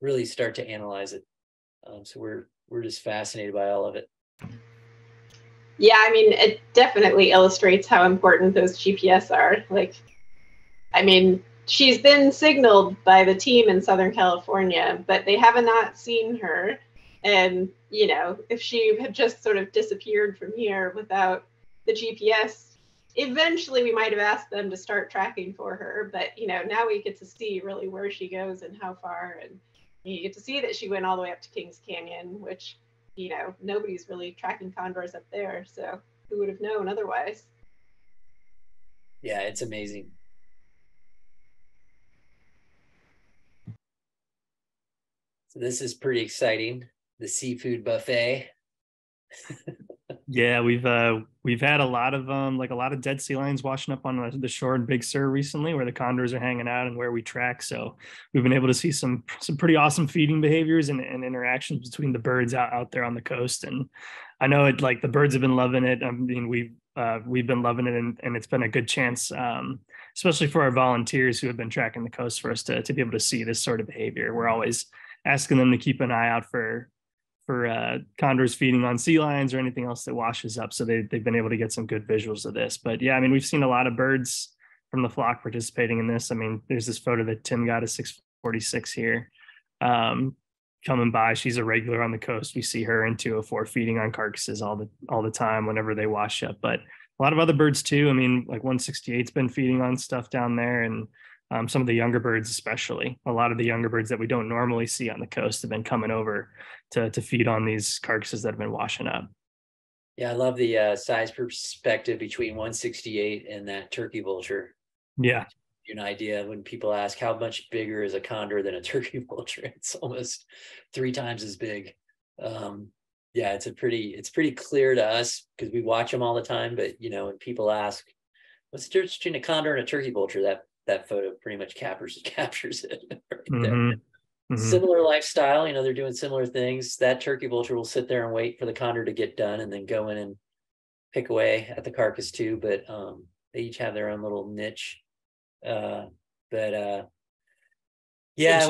really start to analyze it. So we're just fascinated by all of it. Yeah, I mean, it definitely illustrates how important those GPS are. Like, I mean, she's been signaled by the team in Southern California, but they have not seen her. And, if she had just sort of disappeared from here without the GPS, eventually we might have asked them to start tracking for her. But, now we get to see really where she goes and how far. And you get to see that she went all the way up to Kings Canyon, which, nobody's really tracking condors up there. So who would have known otherwise? Yeah, it's amazing. So this is pretty exciting. The seafood buffet. Yeah, we've had a lot of dead sea lions washing up on the shore in Big Sur recently, where the condors are hanging out and where we track. So we've been able to see some pretty awesome feeding behaviors and interactions between the birds out there on the coast. And I know it, like, the birds have been loving it. I mean, we've been loving it, and it's been a good chance, especially for our volunteers who have been tracking the coast, for us to be able to see this sort of behavior. We're always asking them to keep an eye out for condors feeding on sea lions or anything else that washes up. So they've been able to get some good visuals of this. But yeah, I mean, we've seen a lot of birds from the flock participating in this. I mean, there's this photo that Tim got of 646 here coming by. She's a regular on the coast. We see her in 204 feeding on carcasses all the time whenever they wash up. But a lot of other birds too. I mean, like 168's been feeding on stuff down there, and some of the younger birds, especially a lot of the younger birds that we don't normally see on the coast, have been coming over to feed on these carcasses that have been washing up. Yeah, I love the size perspective between 168 and that turkey vulture. Yeah. An idea when people ask how much bigger is a condor than a turkey vulture, it's almost 3 times as big. Yeah, it's pretty clear to us because we watch them all the time. But when people ask, what's the difference between a condor and a turkey vulture, that photo pretty much captures it right there. Mm-hmm. Similar lifestyle, they're doing similar things. That turkey vulture will sit there and wait for the condor to get done and then go in and pick away at the carcass too. But they each have their own little niche. Yeah, we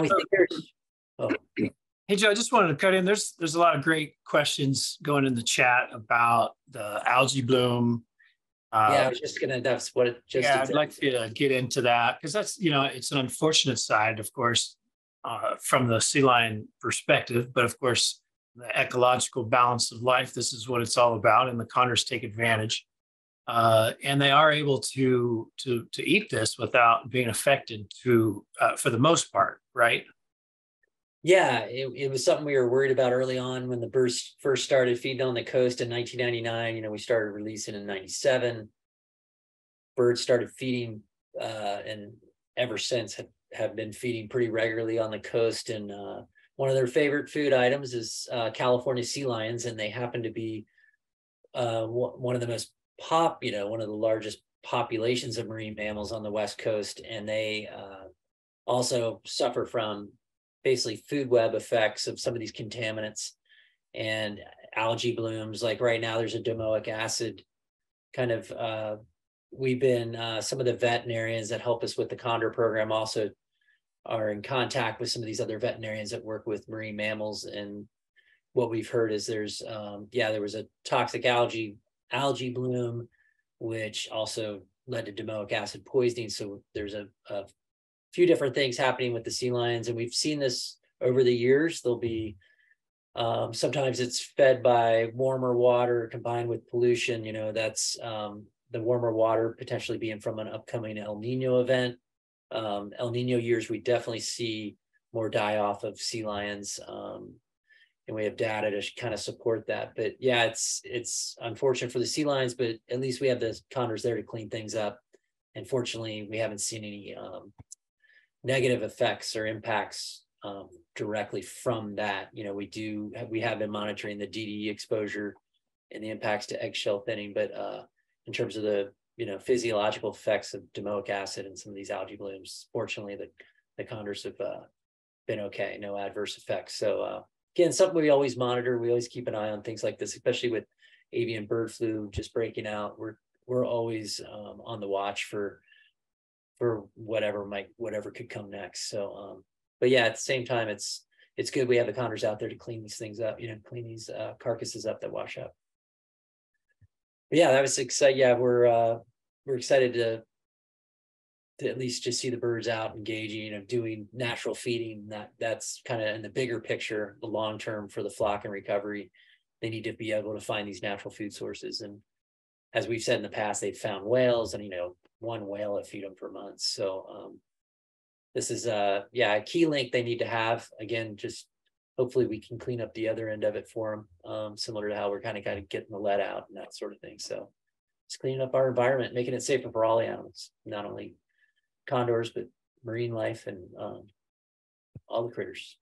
think there's. Oh. Hey Joe, I just wanted to cut in. There's a lot of great questions going in the chat about the algae bloom. Yeah, I was just gonna. That's what it just. Yeah, I'd like you to get into that because that's it's an unfortunate side, of course, from the sea lion perspective, but of course the ecological balance of life. This is what it's all about, and the condors take advantage. and they are able to eat this without being affected for the most part, right? Yeah, it was something we were worried about early on when the birds first started feeding on the coast in 1999. We started releasing in 97. Birds started feeding, and ever since have been feeding pretty regularly on the coast. And one of their favorite food items is California sea lions, and they happen to be one of the most one of the largest populations of marine mammals on the West Coast. And they also suffer from basically food web effects of some of these contaminants and algae blooms. Like right now, there's a domoic acid kind of, we've been, some of the veterinarians that help us with the Condor program also are in contact with some of these other veterinarians that work with marine mammals. And what we've heard is there was a toxic algae bloom, which also led to domoic acid poisoning. So there's a few different things happening with the sea lions, and we've seen this over the years. There'll be sometimes it's fed by warmer water combined with pollution. That's the warmer water potentially being from an upcoming El Nino event. El Nino years, we definitely see more die off of sea lions, and we have data to kind of support that. But yeah, it's unfortunate for the sea lions, but at least we have the condors there to clean things up. And fortunately, we haven't seen any negative effects or impacts directly from that. We have been monitoring the DDE exposure and the impacts to eggshell thinning, but in terms of the physiological effects of domoic acid and some of these algae blooms, fortunately the condors have been okay, no adverse effects. So again, something we always monitor. We always keep an eye on things like this, especially with avian bird flu just breaking out. We're always on the watch for whatever could come next. So but yeah, at the same time, it's good we have the condors out there to clean these things up, clean these carcasses up that wash up. But yeah, that was exciting. Yeah, we're excited to at least just see the birds out engaging, doing natural feeding. That's kind of in the bigger picture, the long term for the flock and recovery. They need to be able to find these natural food sources. And as we've said in the past, they've found whales, and one whale will feed them for months. So this is a key link they need to have. Again, just hopefully we can clean up the other end of it for them, similar to how we're kind of getting the lead out and that sort of thing. So just cleaning up our environment, making it safer for all the animals, not only condors, but marine life and all the critters.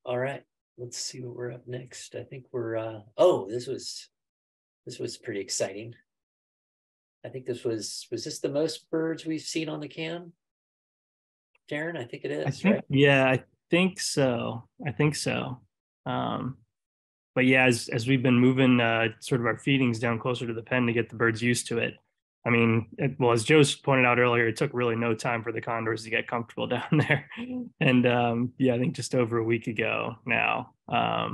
All right, let's see what we're up next. I think we're, this was pretty exciting. I think this was this the most birds we've seen on the cam? Darren, I think it is, right? Yeah, I think so. But yeah, as we've been moving sort of our feedings down closer to the pen to get the birds used to it. I mean, as Joe pointed out earlier, it took really no time for the condors to get comfortable down there. And I think just over a week ago now, a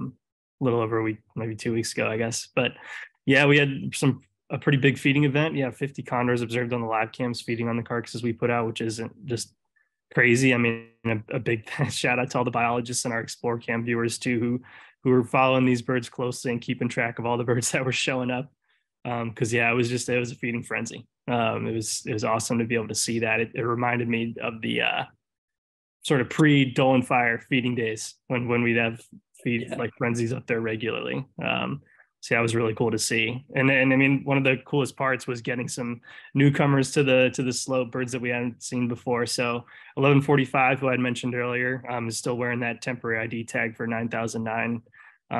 little over a week, maybe 2 weeks ago, I guess. But yeah, we had a pretty big feeding event. Yeah, 50 condors observed on the live cams feeding on the carcasses we put out, which isn't just crazy. I mean, a big shout out to all the biologists and our Explore Cam viewers too, who were following these birds closely and keeping track of all the birds that were showing up. Because it was a feeding frenzy. It was awesome to be able to see that. It reminded me of the sort of pre-Dole and Fire feeding days when we'd have like frenzies up there regularly. So that was really cool to see. And I mean, one of the coolest parts was getting some newcomers to the slope, birds that we hadn't seen before. So 1145, who I had mentioned earlier, is still wearing that temporary ID tag for 9009.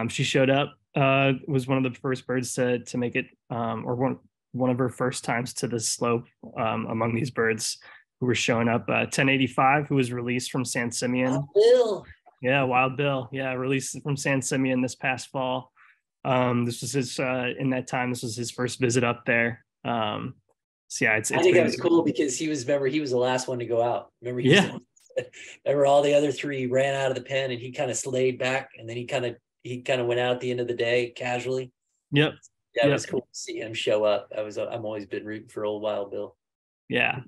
She showed up, was one of the first birds to make it, or one of her first times to the slope among these birds who were showing up. 1085, who was released from San Simeon. Wild Bill. Yeah, Wild Bill. Yeah, released from San Simeon this past fall. This was his in that time. This was his first visit up there. So yeah, it's I think that was cool because he was the last one to go out. Remember all the other three ran out of the pen, and he kind of slayed back, and then he kind of went out at the end of the day casually. Yep. Yeah, it was cool to see him show up. I'm always been rooting for old Wild Bill. Yeah.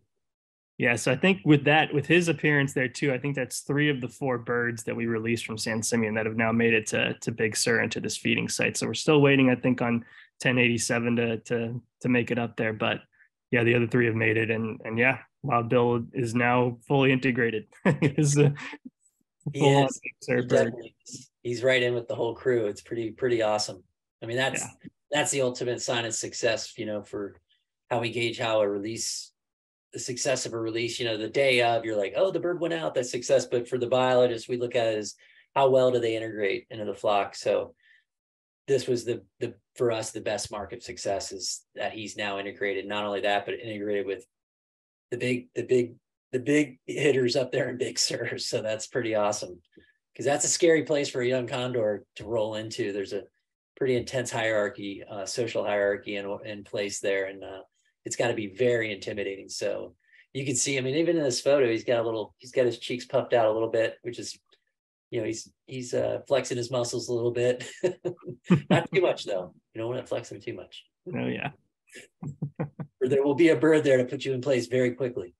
Yeah, so I think with his appearance there too, I think that's 3 of the 4 birds that we released from San Simeon that have now made it to Big Sur and to this feeding site. So we're still waiting, I think, on 1087 to make it up there. But yeah, the other three have made it, and yeah, Wild Bill is now fully integrated. Is a He is. He definitely is. He's right in with the whole crew. It's pretty awesome. I mean, that's the ultimate sign of success, you know, for how we gauge how a release, the success of a release, you know, the day of, you're like, oh, the bird went out, that's success. But for the biologists, we look at it as how well do they integrate into the flock. So this was the for us, the best mark of success is that he's now integrated. Not only that, but integrated with the big hitters up there in Big Sur. So that's pretty awesome, because that's a scary place for a young condor to roll into. There's a pretty intense hierarchy, social hierarchy in place there. And it's got to be very intimidating. So you can see, I mean, even in this photo, he's got his cheeks puffed out a little bit, which is, you know, he's flexing his muscles a little bit. Not too much though. You don't want to flex them too much. Oh yeah. Or there will be a bird there to put you in place very quickly.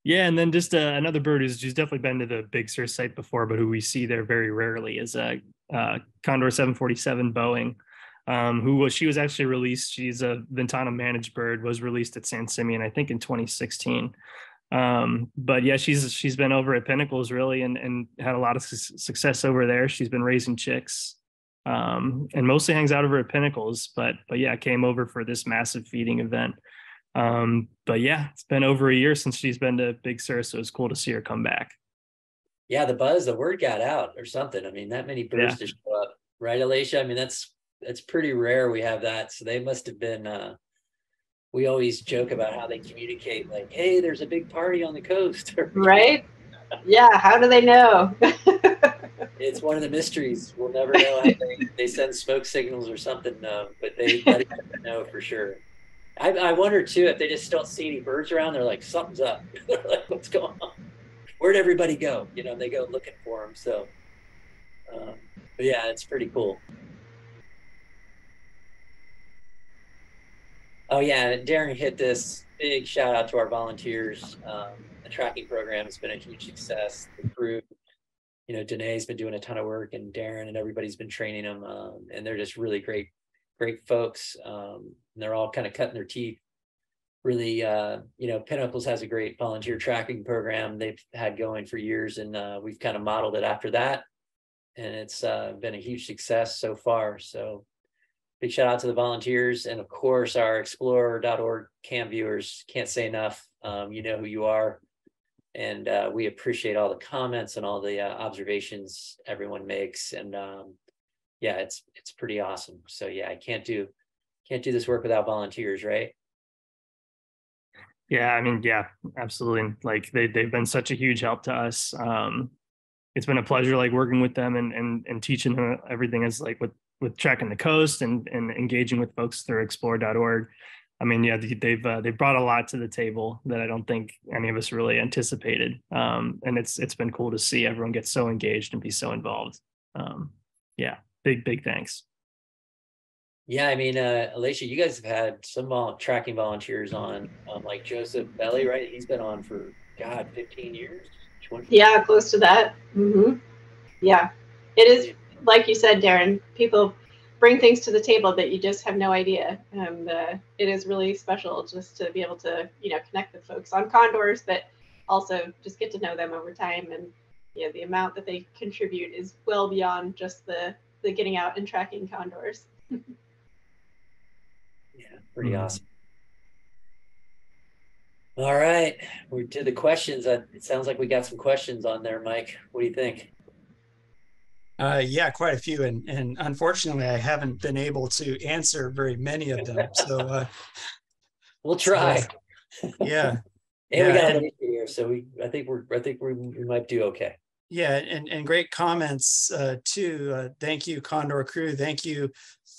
Yeah, and then just another bird who's definitely been to the Big Sur site before, but who we see there very rarely is Condor 747 Boeing, she was actually released. She's a Ventana managed bird, was released at San Simeon, I think in 2016. But yeah, she's been over at Pinnacles really and had a lot of success over there. She's been raising chicks. And mostly hangs out over at Pinnacles, but yeah, came over for this massive feeding event. But yeah, it's been over a year since she's been to Big Sur, so it's cool to see her come back. Yeah, the word got out or something. I mean, that many birds to show up, right, Alacia? I mean, that's pretty rare. We have that, so they must have been. We always joke about how they communicate, like, "Hey, there's a big party on the coast." Right? Yeah. How do they know? It's one of the mysteries. We'll never know how they send smoke signals or something, but they know for sure. I wonder too if they just don't see any birds around. They're like, something's up. They're like, what's going on? Where'd everybody go? You know, they go looking for them. So, but yeah, it's pretty cool. Oh yeah, and Darren hit this. Big shout out to our volunteers. The tracking program has been a huge success. The crew, you know, Danae's been doing a ton of work, and Darren and everybody's been training them, and they're just really great folks. And they're all kind of cutting their teeth. Really, you know, Pinnacles has a great volunteer tracking program they've had going for years, and we've kind of modeled it after that, and it's been a huge success so far. So big shout out to the volunteers, and of course our explorer.org cam viewers. Can't say enough. You know who you are. And we appreciate all the comments and all the observations everyone makes. And yeah, it's pretty awesome. So yeah, I can't do this work without volunteers, right? Yeah, I mean, yeah, absolutely. Like they've been such a huge help to us. It's been a pleasure like working with them and teaching them everything is like with tracking the coast and engaging with folks through explore.org. I mean, yeah, they've brought a lot to the table that I don't think any of us really anticipated. And it's been cool to see everyone get so engaged and be so involved. Yeah, big thanks. Yeah, I mean, Alacia, you guys have had some tracking volunteers on, like Joseph Belly, right? He's been on for 15 years. 20 Yeah, close to that. Mm-hmm. Yeah, it is like you said, Darren. People bring things to the table that you just have no idea, and it is really special just to be able to, you know, connect with folks on condors, but also just get to know them over time. And you know, the amount that they contribute is well beyond just the getting out and tracking condors. Yeah, pretty awesome. All right, we did the questions. It sounds like we got some questions on there, Mike. What do you think? Yeah, quite a few, and unfortunately, I haven't been able to answer very many of them. So we'll try. So, yeah, and we got a here, so I think we might do okay. Yeah, and great comments too. Thank you, Condor Crew. Thank you,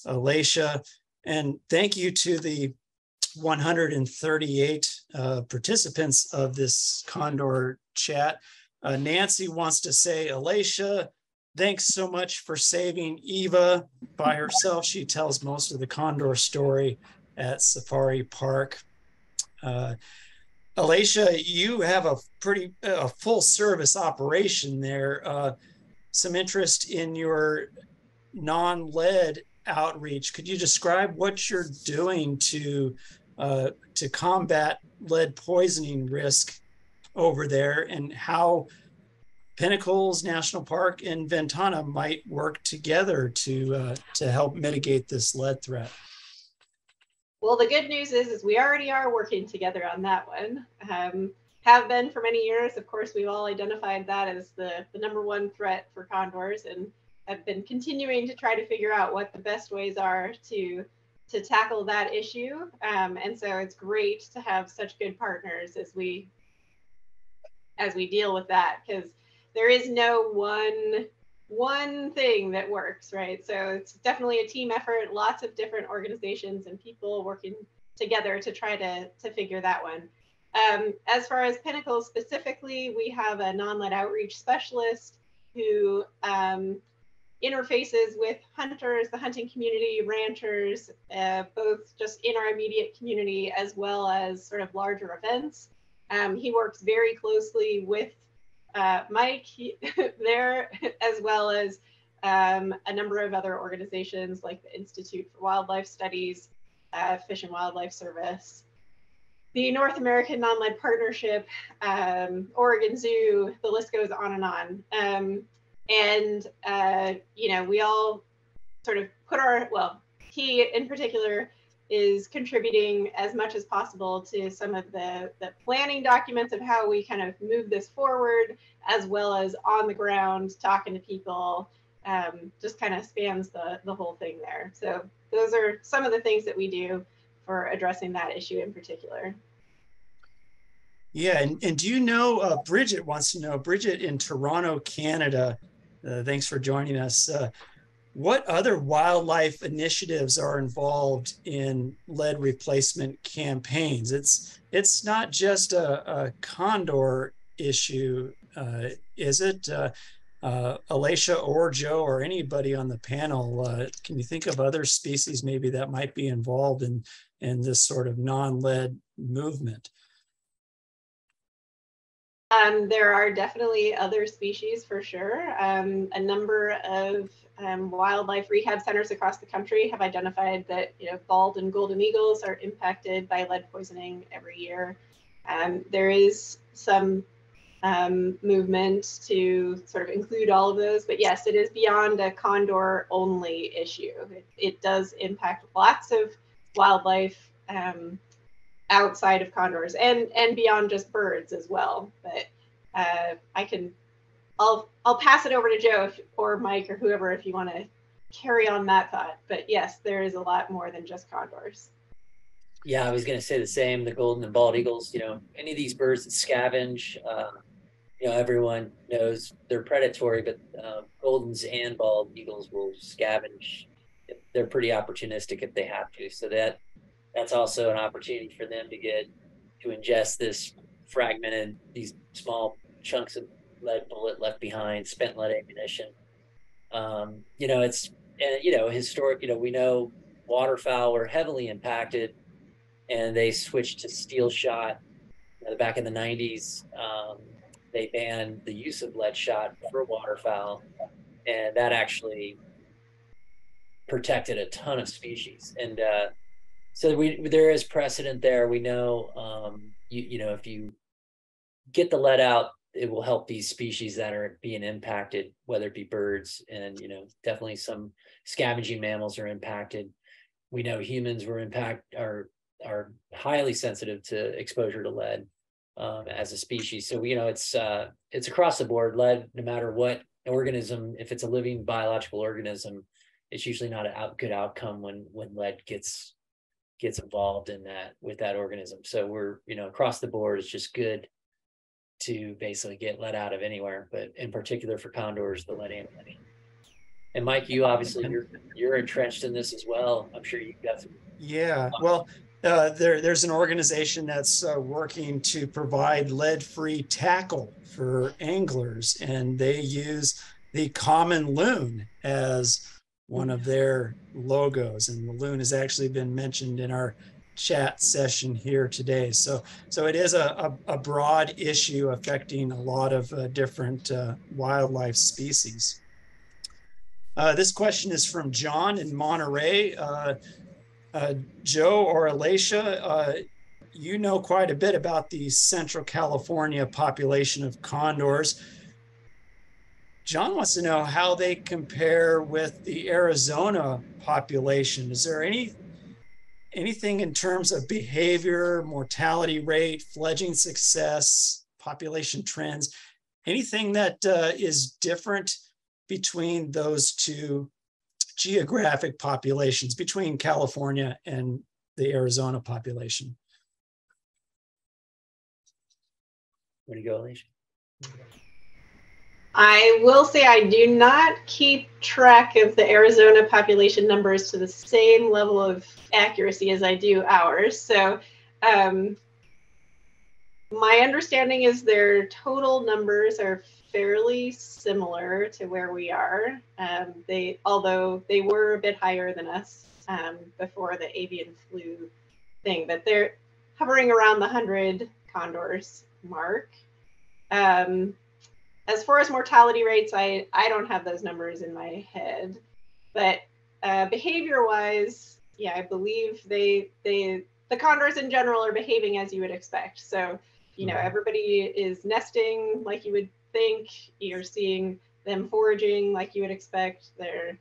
Alacia, and thank you to the 138 participants of this Condor chat. Nancy wants to say, Alacia, thanks so much for saving Eva by herself. She tells most of the Condor story at Safari Park. Alacia, you have a full service operation there. Some interest in your non-lead outreach. Could you describe what you're doing to combat lead poisoning risk over there, and how Pinnacles National Park and Ventana might work together to help mitigate this lead threat? Well, the good news is we already are working together on that one. Have been for many years. Of course, we've all identified that as the number one threat for condors, and have been continuing to try to figure out what the best ways are to tackle that issue. And so it's great to have such good partners as we deal with that, because there is no one thing that works, right? So it's definitely a team effort, lots of different organizations and people working together to try to figure that one. As far as Pinnacles specifically, we have a non-lead outreach specialist who interfaces with hunters, the hunting community, ranchers, both just in our immediate community as well as sort of larger events. He works very closely with Mike there, as well as a number of other organizations like the Institute for Wildlife Studies, Fish and Wildlife Service, the North American Non-Lead Partnership, Oregon Zoo, the list goes on and on. You know, we all sort of put he in particular is contributing as much as possible to some of the planning documents of how we kind of move this forward, as well as on the ground talking to people, just kind of spans the whole thing there. So those are some of the things that we do for addressing that issue in particular. Yeah, and do you know, Bridget wants to know, Bridget in Toronto, Canada, thanks for joining us. What other wildlife initiatives are involved in lead replacement campaigns? It's not just a condor issue, is it? Alacia or Joe or anybody on the panel, can you think of other species maybe that might be involved in this sort of non-lead movement? There are definitely other species for sure. A number of wildlife rehab centers across the country have identified that, you know, bald and golden eagles are impacted by lead poisoning every year. There is some movement to sort of include all of those, but yes, it is beyond a condor only issue. It does impact lots of wildlife outside of condors and beyond just birds as well. But I'll pass it over to Joe or Mike or whoever if you want to carry on that thought. But yes, there is a lot more than just condors. Yeah, I was going to say the same. The golden and bald eagles, you know, any of these birds that scavenge, you know, everyone knows they're predatory, but goldens and bald eagles will scavenge. They're pretty opportunistic if they have to. So that's also an opportunity for them to ingest this fragmented, these small chunks of lead bullet left behind, spent lead ammunition. You know, historic, you know, we know waterfowl were heavily impacted and they switched to steel shot. You know, back in the 90s, they banned the use of lead shot for waterfowl, and that actually protected a ton of species. And so there is precedent there. We know, you know, if you get the lead out, it will help these species that are being impacted, whether it be birds and, you know, definitely some scavenging mammals are impacted. We know humans are highly sensitive to exposure to lead as a species. So, you know, it's across the board. Lead, no matter what organism, if it's a living biological organism, it's usually not a good outcome when lead gets involved in that with that organism. So we're, you know, across the board, it's just good to basically get lead out of anywhere, but in particular for condors, the lead ammunition. And Mike, you obviously you're entrenched in this as well. I'm sure you've got some. Yeah, well, there's an organization that's working to provide lead-free tackle for anglers, and they use the common loon as one of their logos, and the loon has actually been mentioned in our chat session here today. So it is a broad issue affecting a lot of different wildlife species. This question is from John in Monterey. Joe or Alacia, you know quite a bit about the Central California population of condors. John wants to know how they compare with the Arizona population. Is there anything in terms of behavior, mortality rate, fledging success, population trends, anything that is different between those two geographic populations, between California and the Arizona population? Where do you go, Alacia? I will say I do not keep track of the Arizona population numbers to the same level of accuracy as I do ours. So my understanding is their total numbers are fairly similar to where we are. Although they were a bit higher than us before the avian flu thing, but they're hovering around the 100 condors mark. As far as mortality rates, I don't have those numbers in my head, but behavior-wise, yeah, I believe the condors in general are behaving as you would expect. So, you know, everybody is nesting like you would think. You're seeing them foraging like you would expect. They're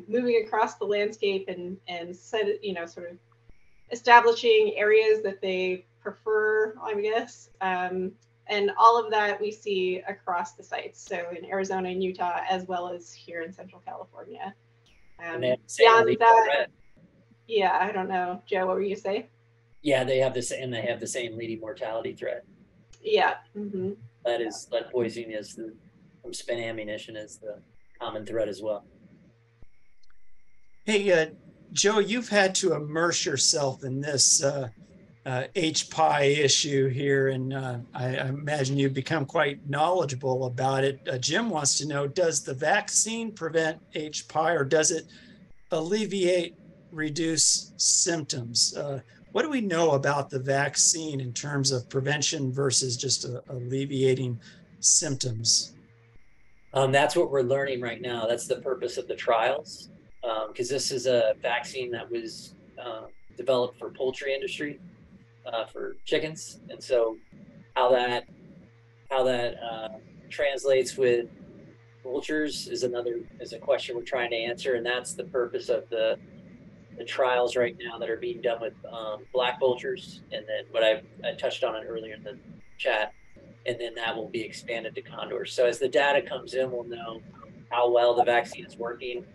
moving across the landscape and sort of establishing areas that they prefer, I guess. And all of that we see across the sites. So in Arizona and Utah, as well as here in Central California. Beyond that, yeah, I don't know. Joe, what were you say? Yeah, they have the same leading mortality threat. Yeah. Mm-hmm. Lead poisoning from spent ammunition is the common threat as well. Hey, Joe, you've had to immerse yourself in this HPAI issue here, and I imagine you've become quite knowledgeable about it. Jim wants to know, does the vaccine prevent HPAI, or does it alleviate, reduce symptoms? What do we know about the vaccine in terms of prevention versus just alleviating symptoms? That's what we're learning right now. That's the purpose of the trials, because this is a vaccine that was developed for poultry industry, for chickens, and so how that translates with vultures is a question we're trying to answer, and that's the purpose of the trials right now that are being done with black vultures, and then what I touched on it earlier in the chat, and then that will be expanded to condors. So as the data comes in, we'll know how well the vaccine is working,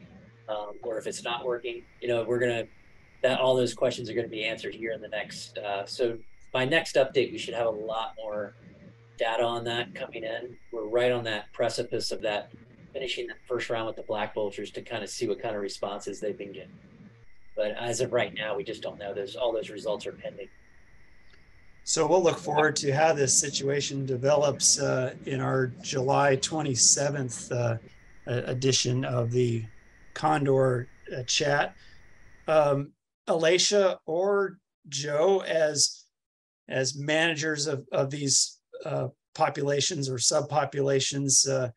or if it's not working. You know, all those questions are going to be answered here in the next. So by next update, we should have a lot more data on that coming in. We're right on that precipice of that, finishing that first round with the black vultures to kind of see what kind of responses they've been getting. But as of right now, we just don't know. All those results are pending. So we'll look forward to how this situation develops in our July 27th edition of the Condor Chat. Alacia or Joe, as managers of these populations or subpopulations,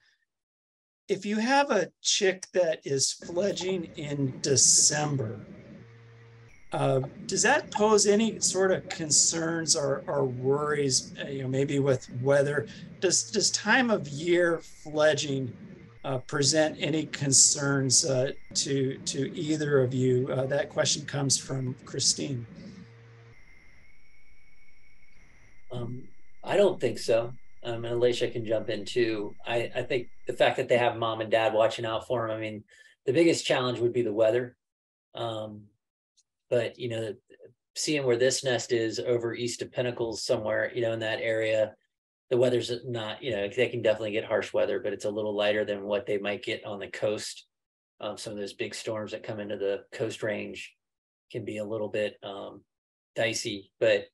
if you have a chick that is fledging in December, does that pose any sort of concerns or worries, maybe with weather? Does time of year fledging present any concerns to either of you? That question comes from Christine. I don't think so. And Alacia can jump in too. I think the fact that they have mom and dad watching out for them, I mean, the biggest challenge would be the weather. But, seeing where this nest is over east of Pinnacles somewhere, in that area, the weather's not, they can definitely get harsh weather, but it's a little lighter than what they might get on the coast. Some of those big storms that come into the coast range can be a little bit dicey, but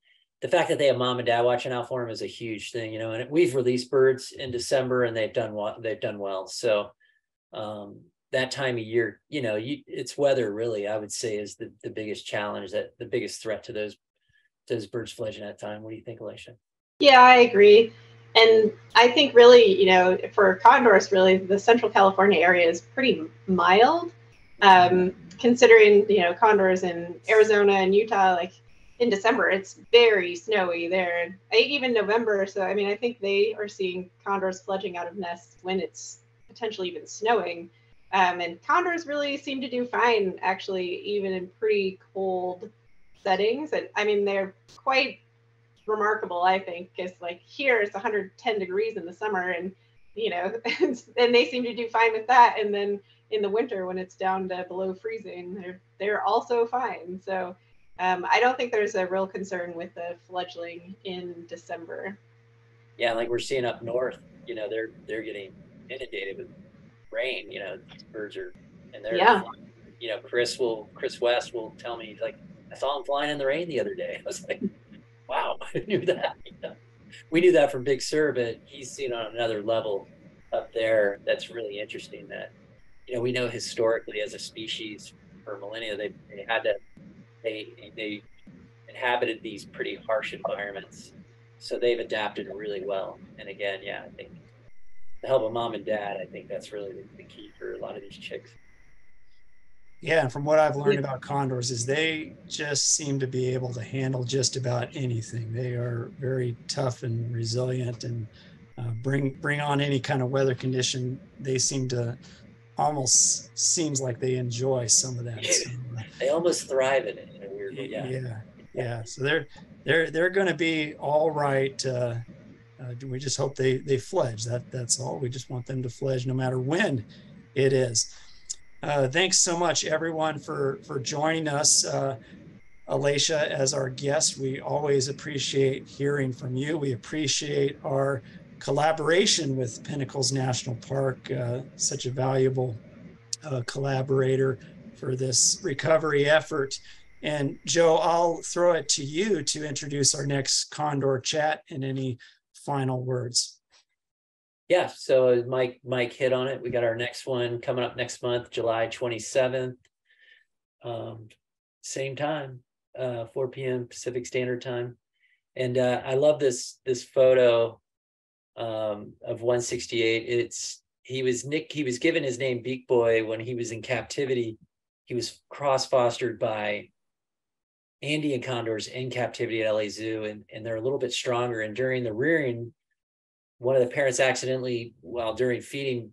the fact that they have mom and dad watching out for them is a huge thing, and we've released birds in December and they've done well. So that time of year, it's weather really, I would say, is the biggest challenge, that the biggest threat to those birds fledging at that time. What do you think, Alacia? Yeah, I agree. And I think really, for condors, really, the Central California area is pretty mild, considering, condors in Arizona and Utah, like in December, it's very snowy there. Even November. So, I mean, I think they are seeing condors fledging out of nests when it's potentially even snowing. And condors really seem to do fine, actually, even in pretty cold settings. And I mean, they're quite remarkable, I think, because like here it's 110 degrees in the summer, and and they seem to do fine with that. And then in the winter, when it's down to below freezing, they're also fine. So I don't think there's a real concern with the fledgling in December. Yeah, like we're seeing up north, they're getting inundated with rain. These birds are, and they're flying. Chris West will tell me, like, I saw him flying in the rain the other day. I was like, wow, I knew that. We knew that from Big Sur, but he's seen on another level up there. That's really interesting. That we know historically as a species for millennia they inhabited these pretty harsh environments, so they've adapted really well. And again, yeah, I think the help of mom and dad, I think that's really the key for a lot of these chicks. Yeah, and from what I've learned about condors is they just seem to be able to handle just about anything. They are very tough and resilient, and bring on any kind of weather condition. They seem to almost seems like they enjoy some of that. So, they almost thrive in it in a weird way. Yeah. So they're going to be all right. We just hope they fledge. That's all. We just want them to fledge no matter when it is. Thanks so much, everyone, for joining us. Alacia, as our guest, we always appreciate hearing from you. We appreciate our collaboration with Pinnacles National Park, such a valuable collaborator for this recovery effort. And Joe, I'll throw it to you to introduce our next Condor Chat and any final words. Yeah, so Mike hit on it. We got our next one coming up next month, July 27th. Same time, 4 p.m. Pacific Standard Time. And I love this photo of 168. He was given his name Beak Boy when he was in captivity. He was cross-fostered by Andean condors in captivity at LA Zoo, and they're a little bit stronger. And during the rearing, one of the parents accidentally, while during feeding,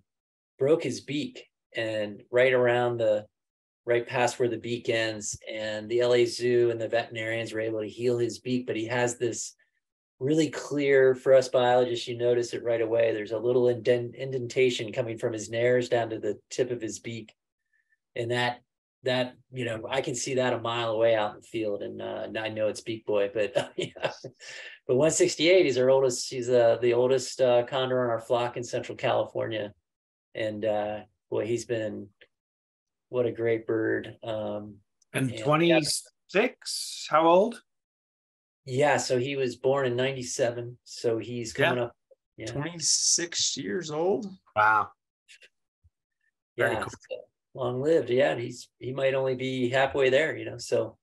broke his beak, and right past where the beak ends. And the LA Zoo and the veterinarians were able to heal his beak, but he has this really clear, for us biologists, you notice it right away. There's a little indentation coming from his nares down to the tip of his beak. And that I can see that a mile away out in the field, and I know it's Beak Boy, but yeah. But 168, he's the oldest condor on our flock in Central California. And boy, what a great bird. And 26, how old? Yeah, so he was born in 97. So he's coming up. Yeah. 26 years old. Wow. Very cool. So long lived. Yeah. And he might only be halfway there, so.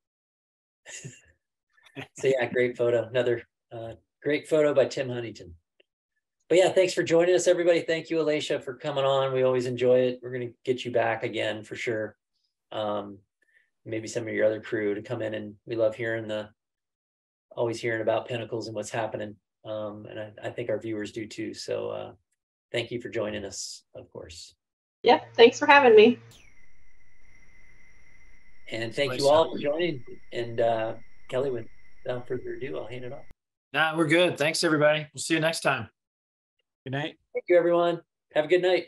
So yeah, great photo. Another great photo by Tim Huntington. But yeah, thanks for joining us, everybody. Thank you, Alacia, for coming on. We always enjoy it. We're going to get you back again for sure. Maybe some of your other crew to come in, and we love always hearing about Pinnacles and what's happening. And I think our viewers do too. So thank you for joining us, of course. Yeah, thanks for having me. And thank you all for joining. And Kelly, without further ado, I'll hand it off. Nah, we're good. Thanks, everybody. We'll see you next time. Good night. Thank you, everyone. Have a good night.